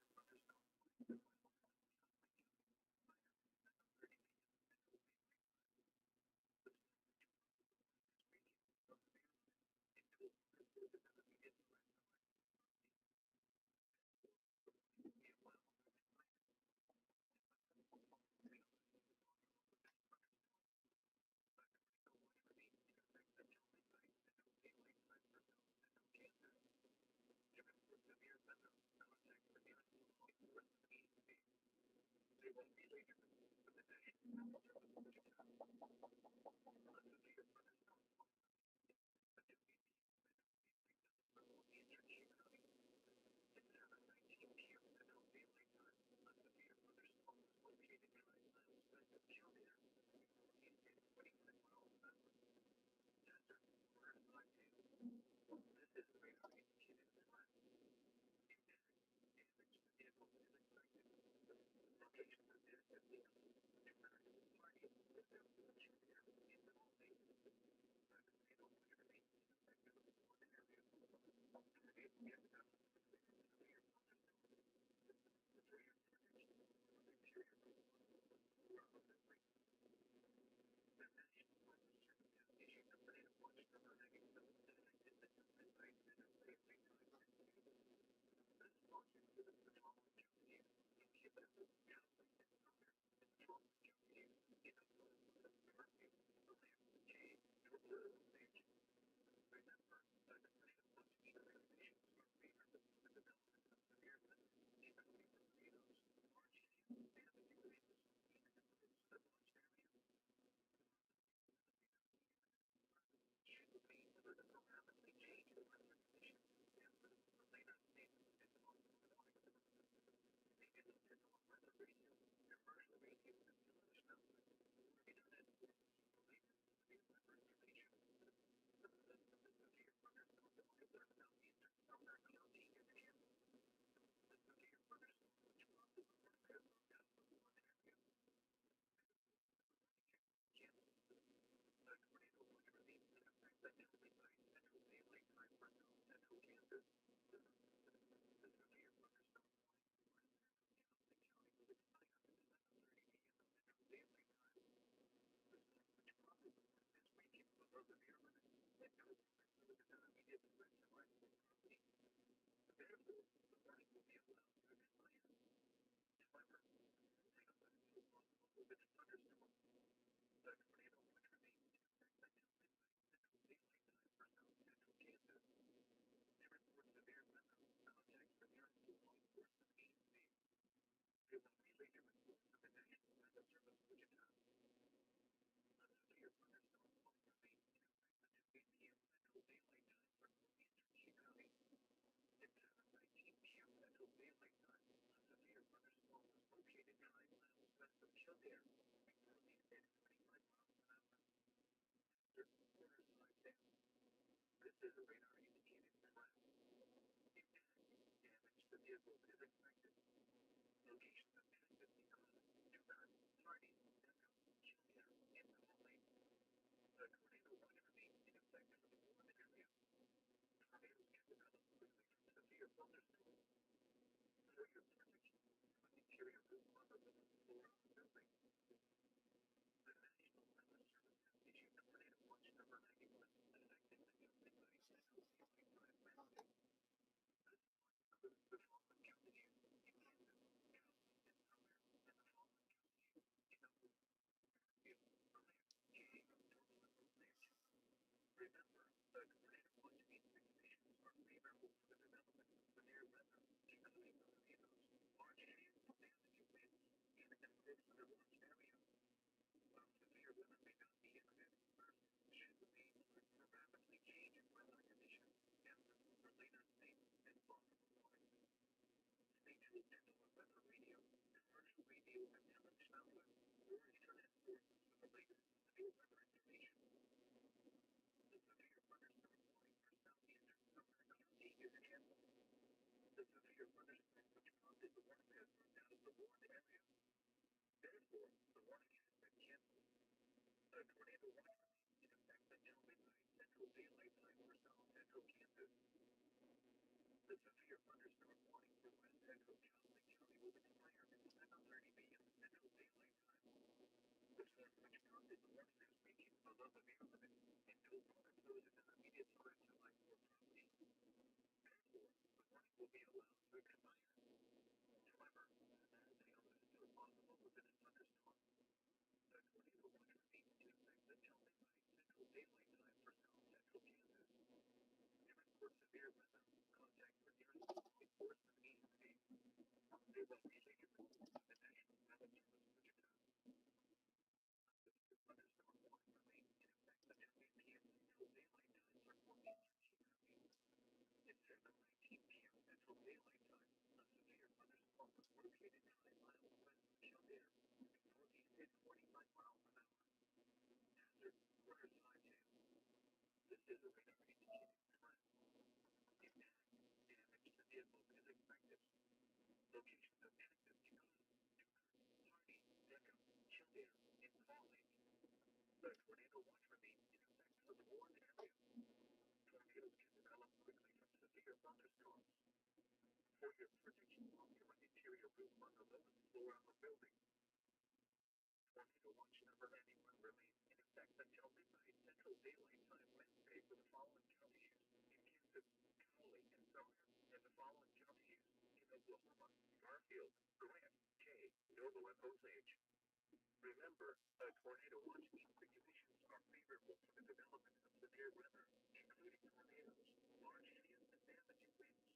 Remember, a tornado watch means the conditions are favorable for the development of severe weather, including tornadoes, large hail and damaging winds,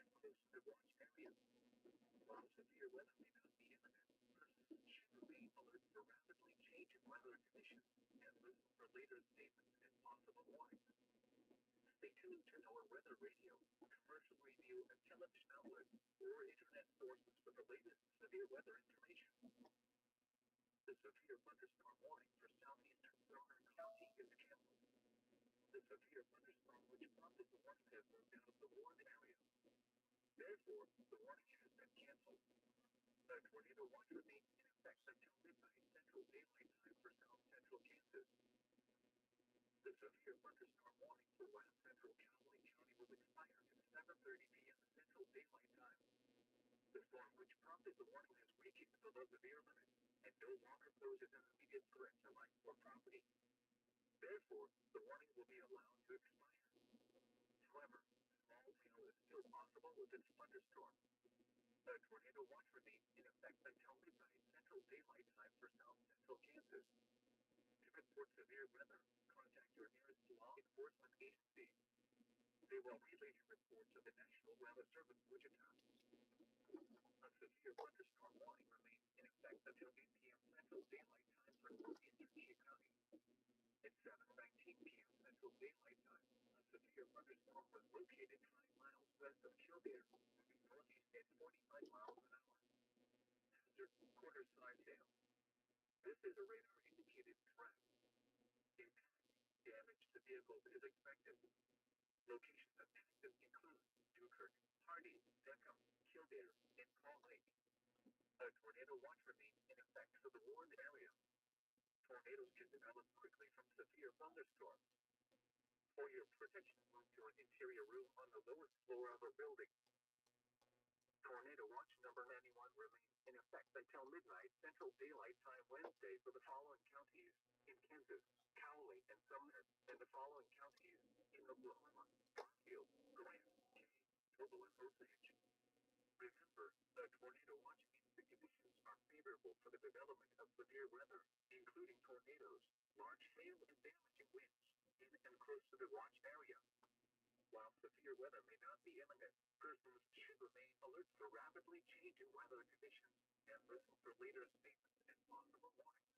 and close to the watch area. While severe weather may not be imminent, persons should remain alert for rapidly changing weather conditions and listen for later statements and possible warnings. Stay tuned to our weather radio, commercial radio, and television outlets or internet sources for the latest severe weather information. The severe thunderstorm warning for southeastern Sonora County is canceled. The severe thunderstorm which prompted the warning has moved out of the warned area. Therefore, the warning has been canceled. A tornado watch remains in effect until midnight Central Daylight Time for south central Kansas. The severe thunderstorm warning for west central Cowley County will expire at 7:30 p.m. Central Daylight Time. The storm which prompted the warning has weakened below severe limit and no longer poses an immediate threat to life or property. Therefore, the warning will be allowed to expire. However, small hail is still possible with this thunderstorm. A tornado watch remains in effect until midnight Central Daylight Time for south central Kansas. To report severe weather, contact your nearest law enforcement agency. They will relay your report to the National Weather Service Wichita. A severe thunderstorm warning remains in effect until 8 p.m. Central Daylight Time for northeastern Sioux County. At 7:19 p.m. Central Daylight Time, a severe thunderstorm was located 5 miles west of Kildare, moving northeast at 45 miles an hour. Hazard: quarter-size hail. This is a radar-indicated threat. Impact: damage to vehicles is expected. Locations affected include Dukirk, Hardy, Deckham, Kildare, and Call Lake. A tornado watch remains in effect for the warned area. Tornadoes can develop quickly from severe thunderstorms. For your protection, move to an interior room on the lowest floor of a building. Tornado watch number 91 remains in effect midnight Central Daylight Time Wednesday for the following counties in Kansas, Cowley, and Sumner, and the following counties in Oklahoma, Garfield, Grant, Kay, Noble, and Osage. Remember, a tornado watch means the conditions are favorable for the development of severe weather, including tornadoes, large hail, and damaging winds in and close to the watch area. While severe weather may not be imminent, persons should remain alert for rapidly changing weather conditions and listen for later statements and possible warnings.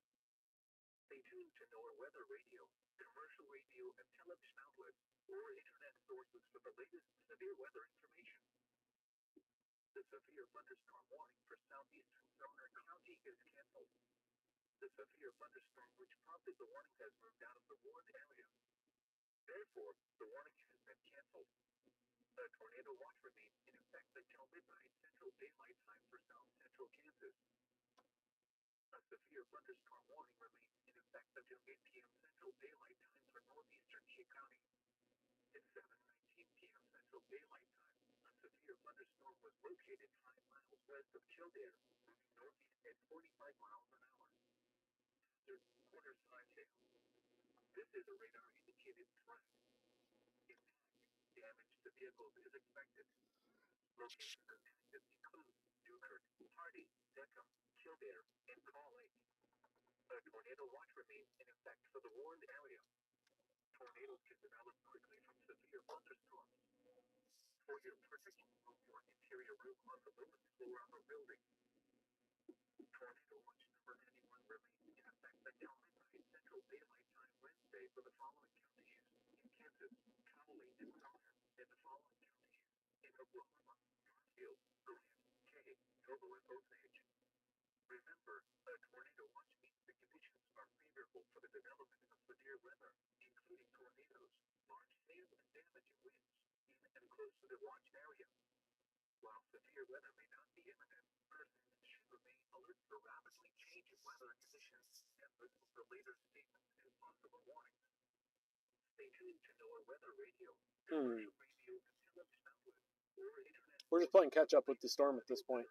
Stay tuned to NOAA Weather Radio, commercial radio, and television outlets, or internet sources for the latest severe weather information. The severe thunderstorm warning for southeastern Sumner County is canceled. The severe thunderstorm which prompted the warning has moved out of the warned area. Therefore, the warning has been canceled. A tornado watch remains in effect until midnight Central Daylight Time for south central Kansas. A severe thunderstorm warning remains in effect until 8 p.m. Central Daylight Time for northeastern Key County. At 7:19 p.m. Central Daylight Time, a severe thunderstorm was located 5 miles west of Kildare, moving northeast at 45 miles an hour. Hazard: quarter-size hail. This is a radar-indicated threat. Impact: damage to vehicles is expected. Locations impacted include Newkirk, Hardy, Deckham, Kildare, and Call Lake. A tornado watch remains in effect for the warned area. Tornadoes can develop quickly from severe thunderstorms. For your protection, move to an interior room on the lowest floor of a building. Tornado watch number 91 remains in effect until midnight Central Daylight Time Wednesday for the following counties in Kansas, Cowley, and Sumner, and the following counties in Oklahoma, Garfield, Grant, Kay, Noble, and Osage. Remember, a tornado watch means the conditions are favorable for the development of severe weather, including tornadoes, large hail, and damaging winds in and close to the watch area. While severe weather may not be imminent, persons should remain alert for rapidly changing weather conditions and listen for later statements and possible warnings. Stay tuned to NOAA Weather Radio, commercial radio, and television outlets, or internet. We're just playing catch up with the storm at this point.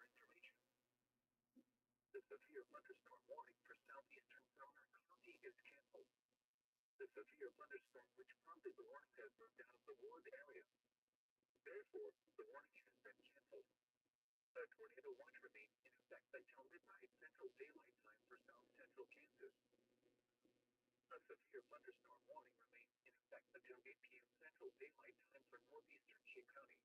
The severe thunderstorm warning for southeastern Sumner County is canceled. The severe thunderstorm which prompted the warning has moved out of the warned area. Therefore, the warning has been canceled. A tornado watch remains in effect until midnight Central Daylight Time for south central Kansas. A severe thunderstorm warning remains in effect until 8 p.m. Central Daylight Time for northeastern Key County.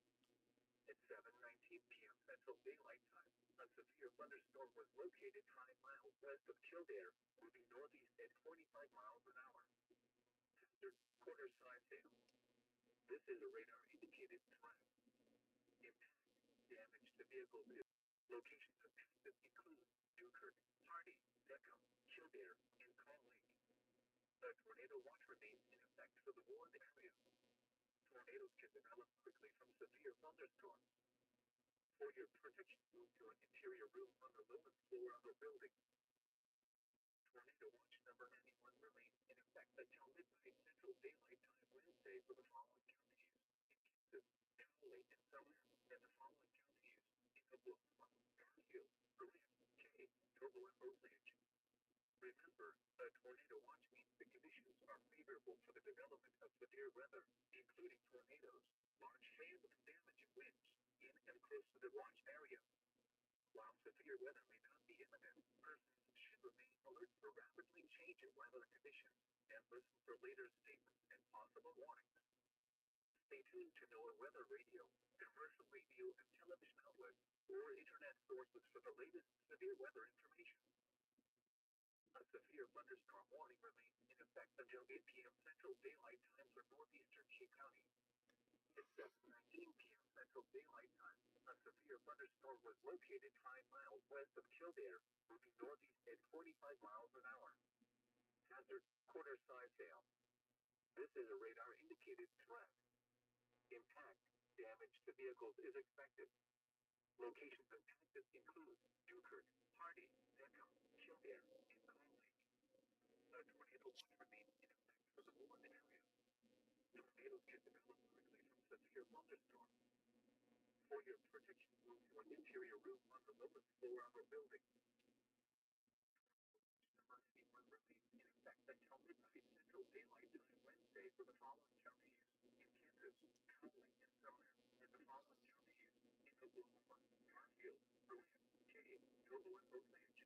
At 7:19 p.m. Central Daylight Time, a severe thunderstorm was located 5 miles west of Kildare, moving northeast at 45 miles an hour. Hazard: quarter-size hail. This is a radar-indicated threat. Impact: damage to vehicles is. Locations impacted include Newkirk, Hardy, Deckham, Kildare, and Call Lake. A tornado watch remains in effect for the warned area. Tornadoes can develop quickly from severe thunderstorms. For your protection, move to an interior room on the lowest floor of a building. Tornado watch number 91 remains in effect until midnight Central Daylight Time Wednesday for the following counties in Kansas, Cowley, and Sumner, and the following counties in Oklahoma, Garfield, Grant, Kay, Noble, and Osage. Remember, a tornado watch means the conditions are favorable for the development of severe weather, including tornadoes, large hail, and damaging winds in and close to the watch area. While severe weather may not be imminent, persons should remain alert for rapidly changing weather conditions and listen for later statements and possible warnings. Stay tuned to NOAA Weather Radio, commercial radio, and television outlets, or internet sources for the latest severe weather information. A severe thunderstorm warning remains in effect until 8 p.m. Central Daylight Time for northeastern Key County. At 7:19 p.m. Central Daylight Time, a severe thunderstorm was located 5 miles west of Kildare, moving northeast at 45 miles an hour. Hazard: quarter-size hail. This is a radar-indicated threat. Impact: damage to vehicles is expected. Locations impacted include Newkirk, Hardy, Deckham, Kildare, and Call Lake. A tornado watch remains in effect for the warned area. Tornadoes can develop quickly from severe thunderstorms. For your protection, move to an interior room on the lowest floor of a building. for the following counties in Kansas, Cowley, and Sumner, and the following counties in Oklahoma, Garfield, Burnett, Kay, Noble, and Osage.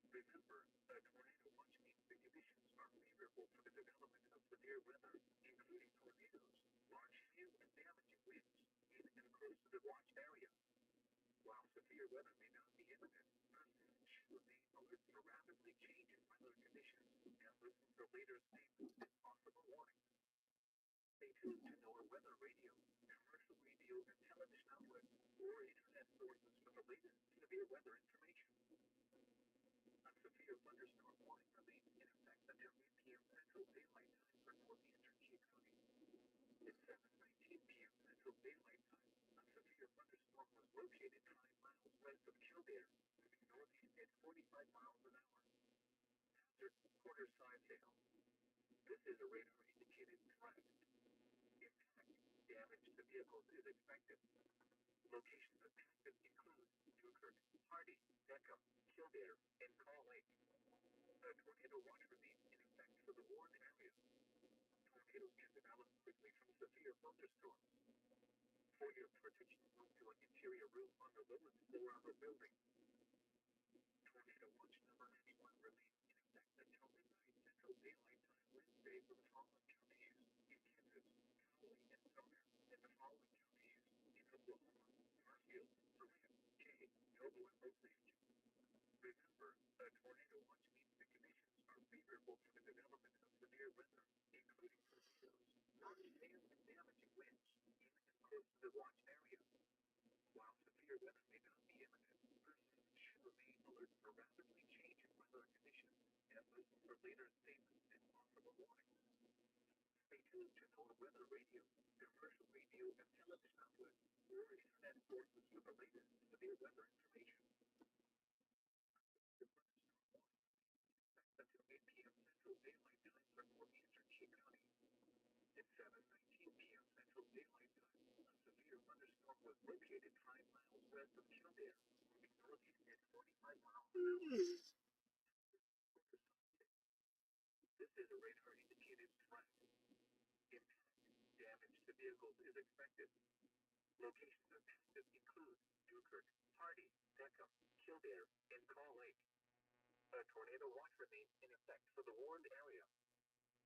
Remember, a tornado watch means the conditions are favorable for the development of severe weather, including tornadoes, large hail, and damaging winds in and close to the watch area. While severe weather may not be imminent, persons should remain alert for rapidly changing weather conditions and listen for later statements and possible warnings. Stay tuned to NOAA Weather Radio, commercial radio and television outlets, or internet sources for the latest severe weather information. A severe thunderstorm warning remains in effect until 8 p.m. Central Daylight Time for northeastern Key County. At 7:19 p.m. Central Daylight Time, a severe thunderstorm was located 5 miles west of Kildare, moving northeast at 45 miles an hour. Hazard: quarter size hail. This is a radar-indicated threat. Impact: damage to vehicles is expected. Locations impacted include Newkirk, Hardy, Deckham, Kildare, and Call Lake. A tornado watch remains in effect for the warned area. Tornadoes can develop quickly from severe thunderstorms. For your protection, move to an interior room on the lowest floor of a building. Tornado watch number 91 remains in effect until midnight Central Daylight Time Wednesday for the following counties in Kansas, Cowley, and Sumner, and the following counties in Oklahoma, Garfield, Burnett, Kay, Noble, and Osage. Remember, a tornado watch means the conditions are favorable for the development of severe weather, including tornadoes, large hail, and damaging winds in and close to the watch area. While severe weather may not be imminent, persons should remain alert for rapidly changing weather conditions and listen for later statements and possible warnings. Stay tuned to NOAA Weather Radio, commercial radio and television outlets, or internet sources for the latest severe weather information. The thunderstorm warning until 8 p.m. Central Daylight Time for northeastern Key County. At 7:19 p.m. Central Daylight Time, a severe thunderstorm was located 5 miles west of Kildare, moving northeast at 45 miles an hour. This is a radar-indicated threat. Impact: damage to vehicles is expected. Locations impacted include Newkirk, Hardy, Deckham, Kildare, and Call Lake. A tornado watch remains in effect for the warned area.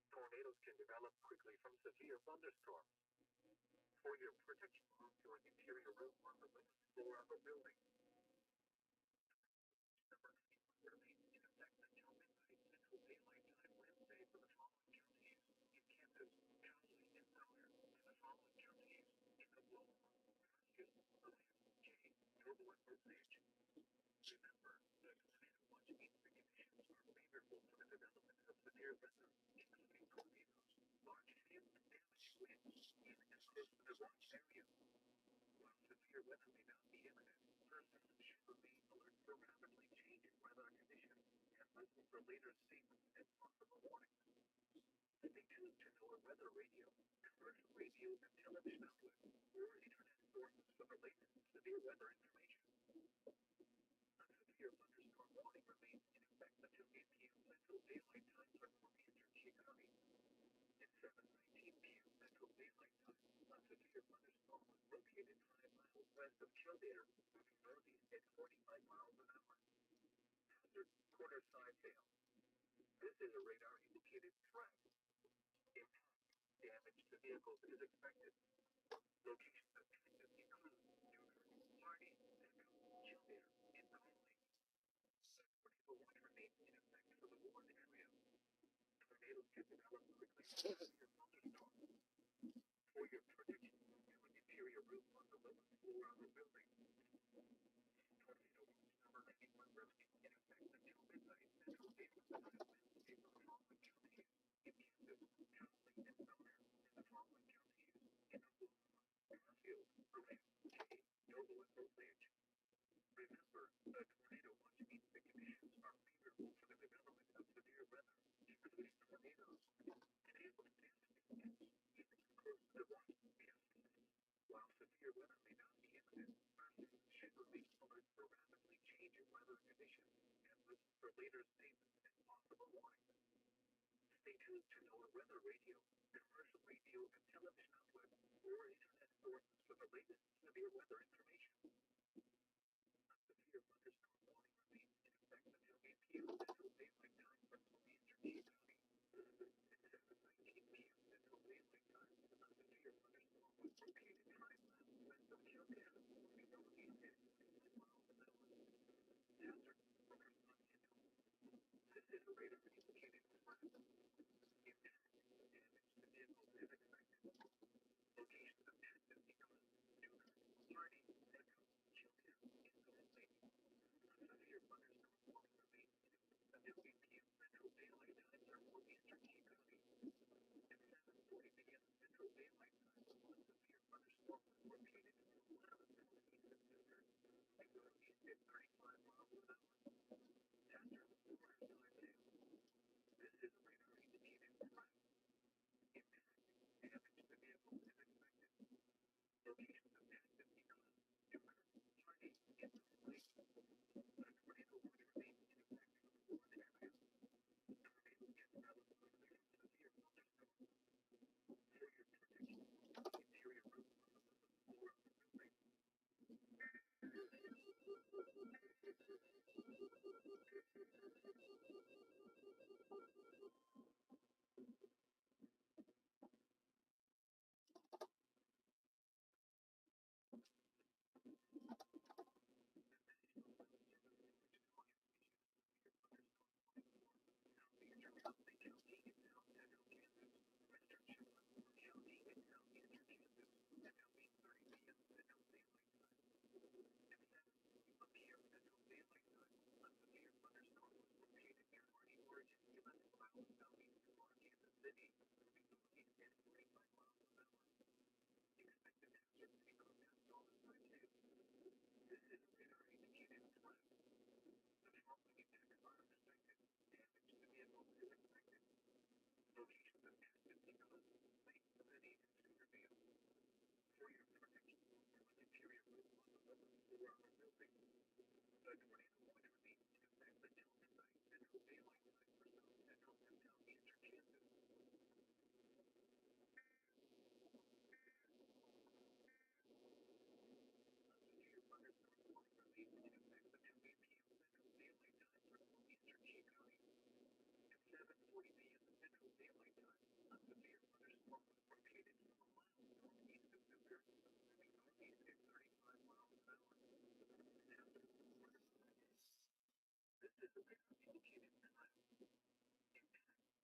Tornadoes can develop quickly from severe thunderstorms. For your protection, move to an interior room on the lowest floor of a building. Number 91 remains in effect until midnight Central Daylight Time Wednesday for the following counties in Kansas, Cowley, and Sumner, and the following counties in Oklahoma, Garfield, Burnett, Kay, Noble, and Osage. Remember, the tornado watch means the conditions are favorable for the development of severe weather, including tornadoes, large hail, and damaging winds in and close to the watch area. While severe weather may not be imminent, persons should remain alert for rapidly changing weather conditions and listen for later statements and possible warnings. Stay tuned to NOAA Weather Radio, commercial radio and television outlets, or internet sources for the latest severe weather information. A severe thunderstorm warning remains in effect until 8 p.m. Central Daylight Time for northeastern Key County. At 7:19 p.m. Central Daylight Time, a severe thunderstorm was located 5 miles west of Kildare, moving northeast at 45 miles an hour. Hazard: quarter size hail. This is a radar-indicated threat. Impact: damage to vehicles is expected. Locations impacted include Newkirk, Hardy, Deckham, Kildare, and Call Lake. A tornado watch remains in effect for the warned area. Tornadoes can develop quickly from severe thunderstorms. For your protection, move to an interior room on the lowest floor of a building. Tornado watch number 91 remains in effect until midnight Central Daylight Time Wednesday for the following counties in Kansas, Cowley, and Sumner, and the following counties in Oklahoma, Garfield, Burnett, Kay, Noble, and Osage. Remember, a tornado watch means the conditions are favorable for the development of severe weather, including tornadoes, and hail and damaging winds in and close to the watch area. While severe weather may not be imminent, persons should remain alert for rapidly changing weather conditions and listen for later statements and possible warnings. Stay tuned to NOAA Weather Radio, commercial radio and television outlets, or internet sources for the latest severe weather information. A severe thunderstorm warning remains in effect until 8 p.m. Central Daylight Time for northeastern King County. At 7:19 p.m. Central Daylight Time, a severe thunderstorm was located 5 miles west of Kilcan, moving northeast at 25 miles an hour. Hazard focus on Kendall. This is a radar indicating threat. Impact damage to vehicles is expected. Locations of active include Newkirk, Hardy, Echo, Kilcan, and Golden Lake. A severe thunderstorm warning remains in effect until 8 p.m. Central Daylight Time for northeastern King County. At 7:40 p.m. Central Daylight Time, a severe thunderstorm was located 4 miles northeast of Newkirk, moving northeast at 35 miles an hour. Hazard orders time now. This is a radar indicated threat. Impact damage to vehicles is expected. Locations of active include Newkirk, Hardy, and Golden Lake. A tornado watch remains in effect for the warned area. Tornadoes can develop quickly from severe thunderstorms. For your protection, the interior roof on the lowest floor of the building. Southeastern County County in South Central Kansas, Western Shenandoah County in southeastern Kansas, at 8:30 p.m. Central Daylight Time. At 7:41 p.m. Central Daylight Time, a severe thunderstorm was located near Hardy, Oregon, 11 miles southeast of Kansas City, moving northeast at 45 miles an hour. Expected hazards include storm type 2. This is a radar indicated threat. The following impacts are expected. Damage to vehicles is expected. Locations of active include Lake City and Centerville. For your protection, there was interior roof on the lowest floor of a building. The tornado watch remains in effect until midnight Central Daylight Time for South Central and Southeastern Kansas. A severe thunderstorm warning remains in effect until 8 p.m. Central Daylight Time for northeastern King County. At 7:40 p.m. Central Daylight Time, a severe thunderstorm was located 4 miles northeast of Newkirk, moving northeast at 35 miles an hour. Hazard orders time now. This is a radar indicated threat. Impact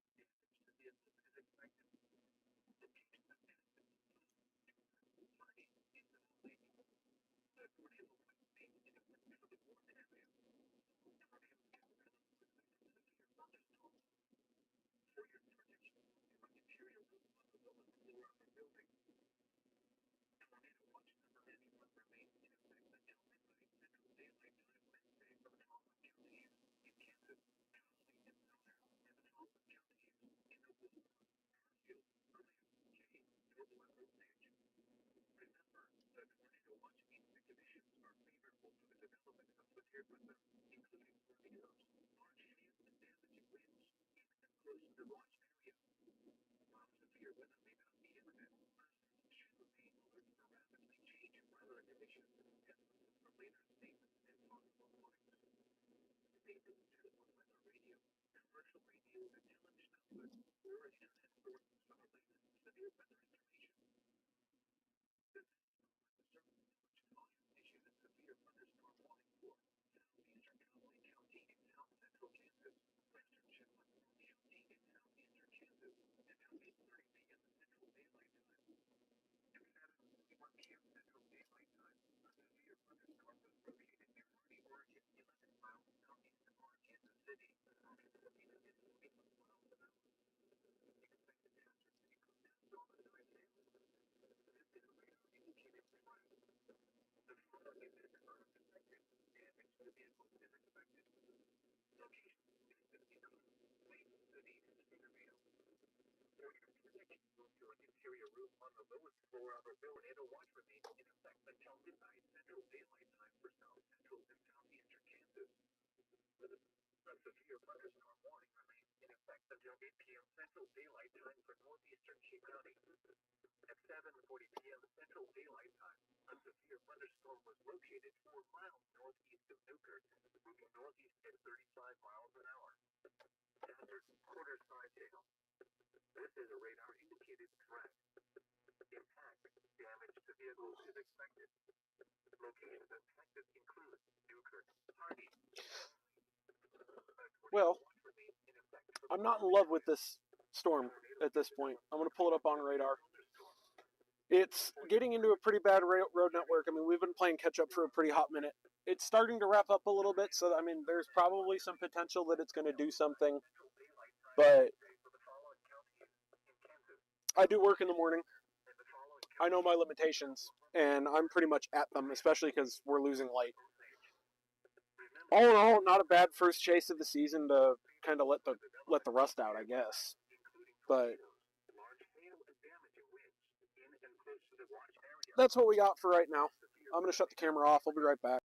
damage to vehicles is expected. Locations of active include Newkirk, Hardy, and Golden Lake. The tornado watch remains in effect for the warned area. Tornadoes can develop quickly from severe thunderstorms. For your protection, there was interior roof on the lowest floor of a building. Tornado watch number 51 remains in effect until midnight Central Daylight Time Wednesday for the following counties in Kansas: Connolly and Sumner, and the following counties in Oklahoma: Garfield, Grant, Kane, Northwest Osage. Remember, the tornado watch means the conditions are favorable for the development of severe weather, including tornadoes, large hail, and damaging winds, even close to the watch area. While severe weather may not be imminent, residents should remain alert for rapidly changing weather conditions, as well as for later statements and possible warnings. Stay tuned to the weather radio, commercial radio and television outlets, or internet sources for the latest severe weather information. The National Weather Service Intelligence Volume issued a severe thunderstorm warning for southeastern Connolly County in south central Kansas, western Shenandoah County in southeastern Kansas, until 8:30 p.m. Central Daylight Time. At 7:41 p.m. Central Daylight Time, a severe thunderstorm was located near Hardy, Oregon, 11 miles southeast of Kansas City, moving northeast at 41 miles an hour. Expected hazards include storm type 2. This is a radar indicated threat. The following impacts are expected. Damage to vehicles is expected. Locations of active include Lake City and Centerville. For your protection, move to an interior roof on the lowest floor of a building. Tornado watch remains in effect until midnight Central Daylight Time for South Central and Southeastern Kansas. A severe thunderstorm warning remains in effect until 8 p.m. Central Daylight Time for northeastern King County. At 7:40 p.m. Central Daylight Time, a severe thunderstorm was located 4 miles northeast of Newkirk, moving northeast at 35 miles an hour. Hazard, quarter-size hail. This is a radar-indicated threat. Impact, damage to vehicles is expected. Locations impacted include Newkirk, Hardy. Well, I'm not in love with this storm at this point. I'm going to pull it up on radar. It's getting into a pretty bad road network. I mean, we've been playing catch-up for a pretty hot minute. It's starting to wrap up a little bit, so, I mean, there's probably some potential that it's going to do something. But I do work in the morning. I know my limitations, and I'm pretty much at them, especially because we're losing light. All in all, not a bad first chase of the season to kind of let the rust out, I guess. But that's what we got for right now. I'm going to shut the camera off. I'll be right back.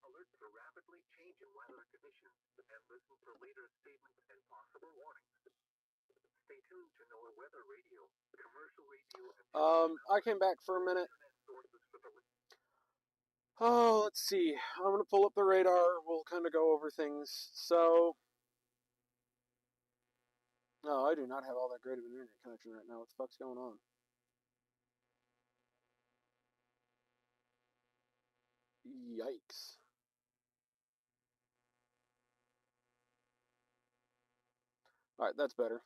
Alert for rapidly changing weather conditions and listen for later statements and possible warnings. Stay tuned to NOAA Weather Radio, commercial radio, and I came back for a minute. Oh, let's see. I'm going to pull up the radar. We'll kind of go over things. So, no, I do not have all that great of an internet connection right now. What the fuck's going on? Yikes. Alright, that's better.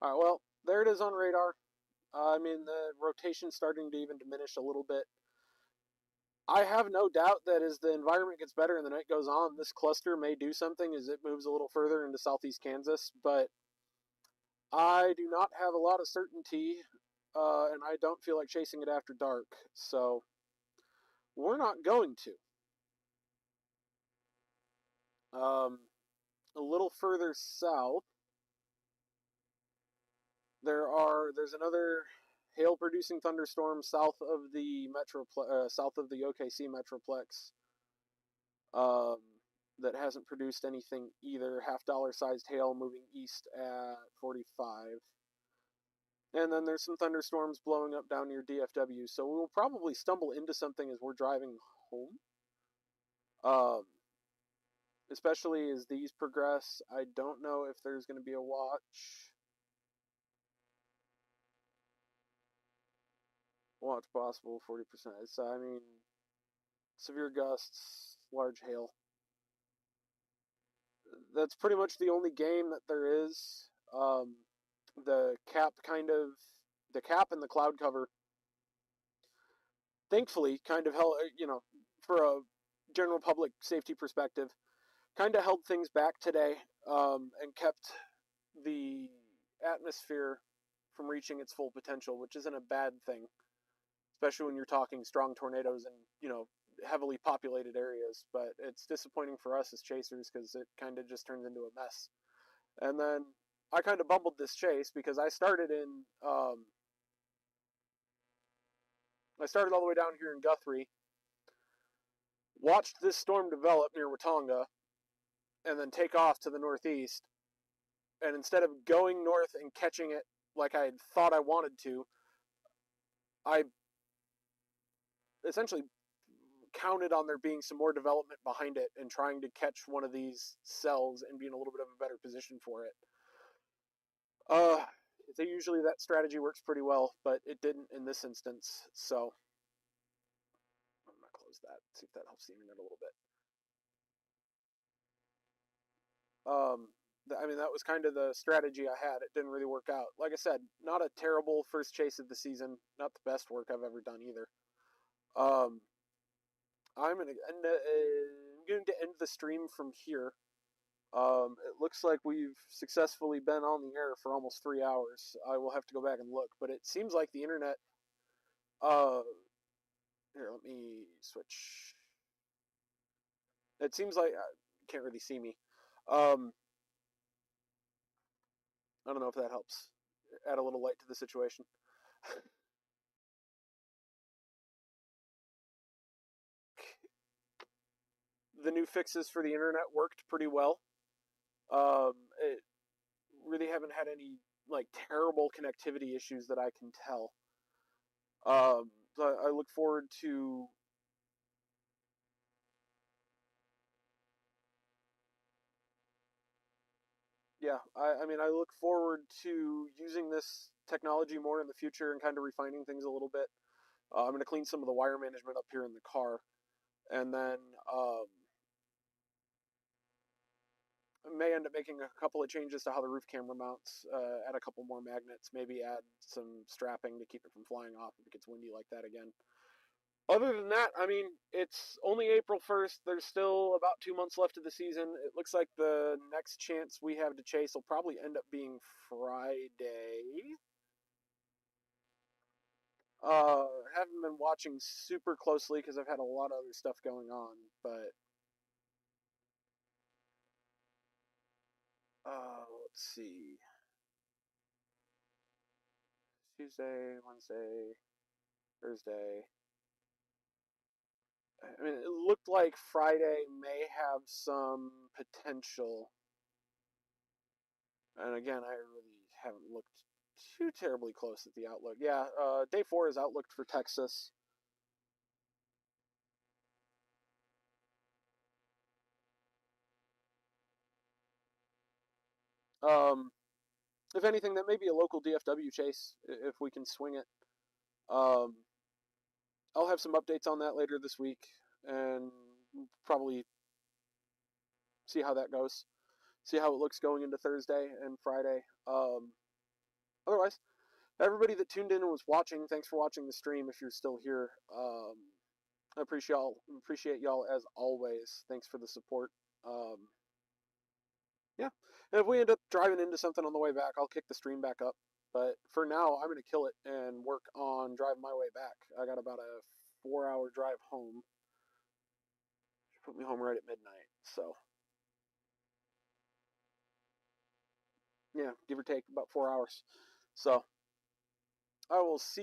Alright, well, there it is on radar. I mean, the rotation's starting to even diminish a little bit. I have no doubt that as the environment gets better and the night goes on, this cluster may do something as it moves a little further into southeast Kansas, but I do not have a lot of certainty, and I don't feel like chasing it after dark, so we're not going to. A little further south, there's another hail-producing thunderstorm south of the OKC metroplex. that hasn't produced anything either. $half sized hail moving east at 45. And then there's some thunderstorms blowing up down near DFW, so we'll probably stumble into something as we're driving home. Especially as these progress. I don't know if there's going to be a watch. Watch possible 40%. So, I mean, severe gusts, large hail. That's pretty much the only game that there is. The cap and the cloud cover, thankfully, kind of held, for a general public safety perspective, kind of held things back today, and kept the atmosphere from reaching its full potential, which isn't a bad thing, especially when you're talking strong tornadoes in, heavily populated areas. But it's disappointing for us as chasers because it kind of just turns into a mess. And then I kind of bumbled this chase because I started all the way down here in Guthrie, watched this storm develop near Watonga, and then take off to the northeast. And instead of going north and catching it like I had thought I wanted to, I essentially counted on there being some more development behind it and trying to catch one of these cells and be in a little bit of a better position for it. Usually that strategy works pretty well, but it didn't in this instance, so I'm going to close that, see if that helps the internet a little bit. That was kind of the strategy I had. It didn't really work out. Like I said, not a terrible first chase of the season, not the best work I've ever done either. I'm going to end the stream from here. It looks like we've successfully been on the air for almost 3 hours. I will have to go back and look, but it seems like the internet. Here, let me switch. It seems like you can't really see me. I don't know if that helps add a little light to the situation. The new fixes for the internet worked pretty well. It really haven't had any terrible connectivity issues that I can tell. So I look forward to I look forward to using this technology more in the future and kind of refining things a little bit. I'm going to clean some of the wire management up here in the car, and then I may end up making a couple of changes to how the roof camera mounts, add a couple more magnets, maybe add some strapping to keep it from flying off if it gets windy like that again. Other than that, it's only April 1st. There's still about 2 months left of the season. It looks like the next chance we have to chase will probably end up being Friday. Haven't been watching super closely because I've had a lot of other stuff going on, but let's see. Tuesday, Wednesday, Thursday. It looked like Friday may have some potential. And again, I really haven't looked too terribly close at the outlook. Yeah, day 4 is outlooked for Texas. If anything, that may be a local DFW chase if we can swing it. I'll have some updates on that later this week and probably see how that goes. See how it looks going into Thursday and Friday. Otherwise, everybody that tuned in and was watching, thanks for watching the stream if you're still here. I appreciate y'all as always. Thanks for the support. Yeah. And if we end up driving into something on the way back, I'll kick the stream back up. But for now, I'm going to kill it and work on driving my way back. I got about a 4-hour drive home. Put me home right at midnight. So, yeah, give or take about 4 hours. So, I will see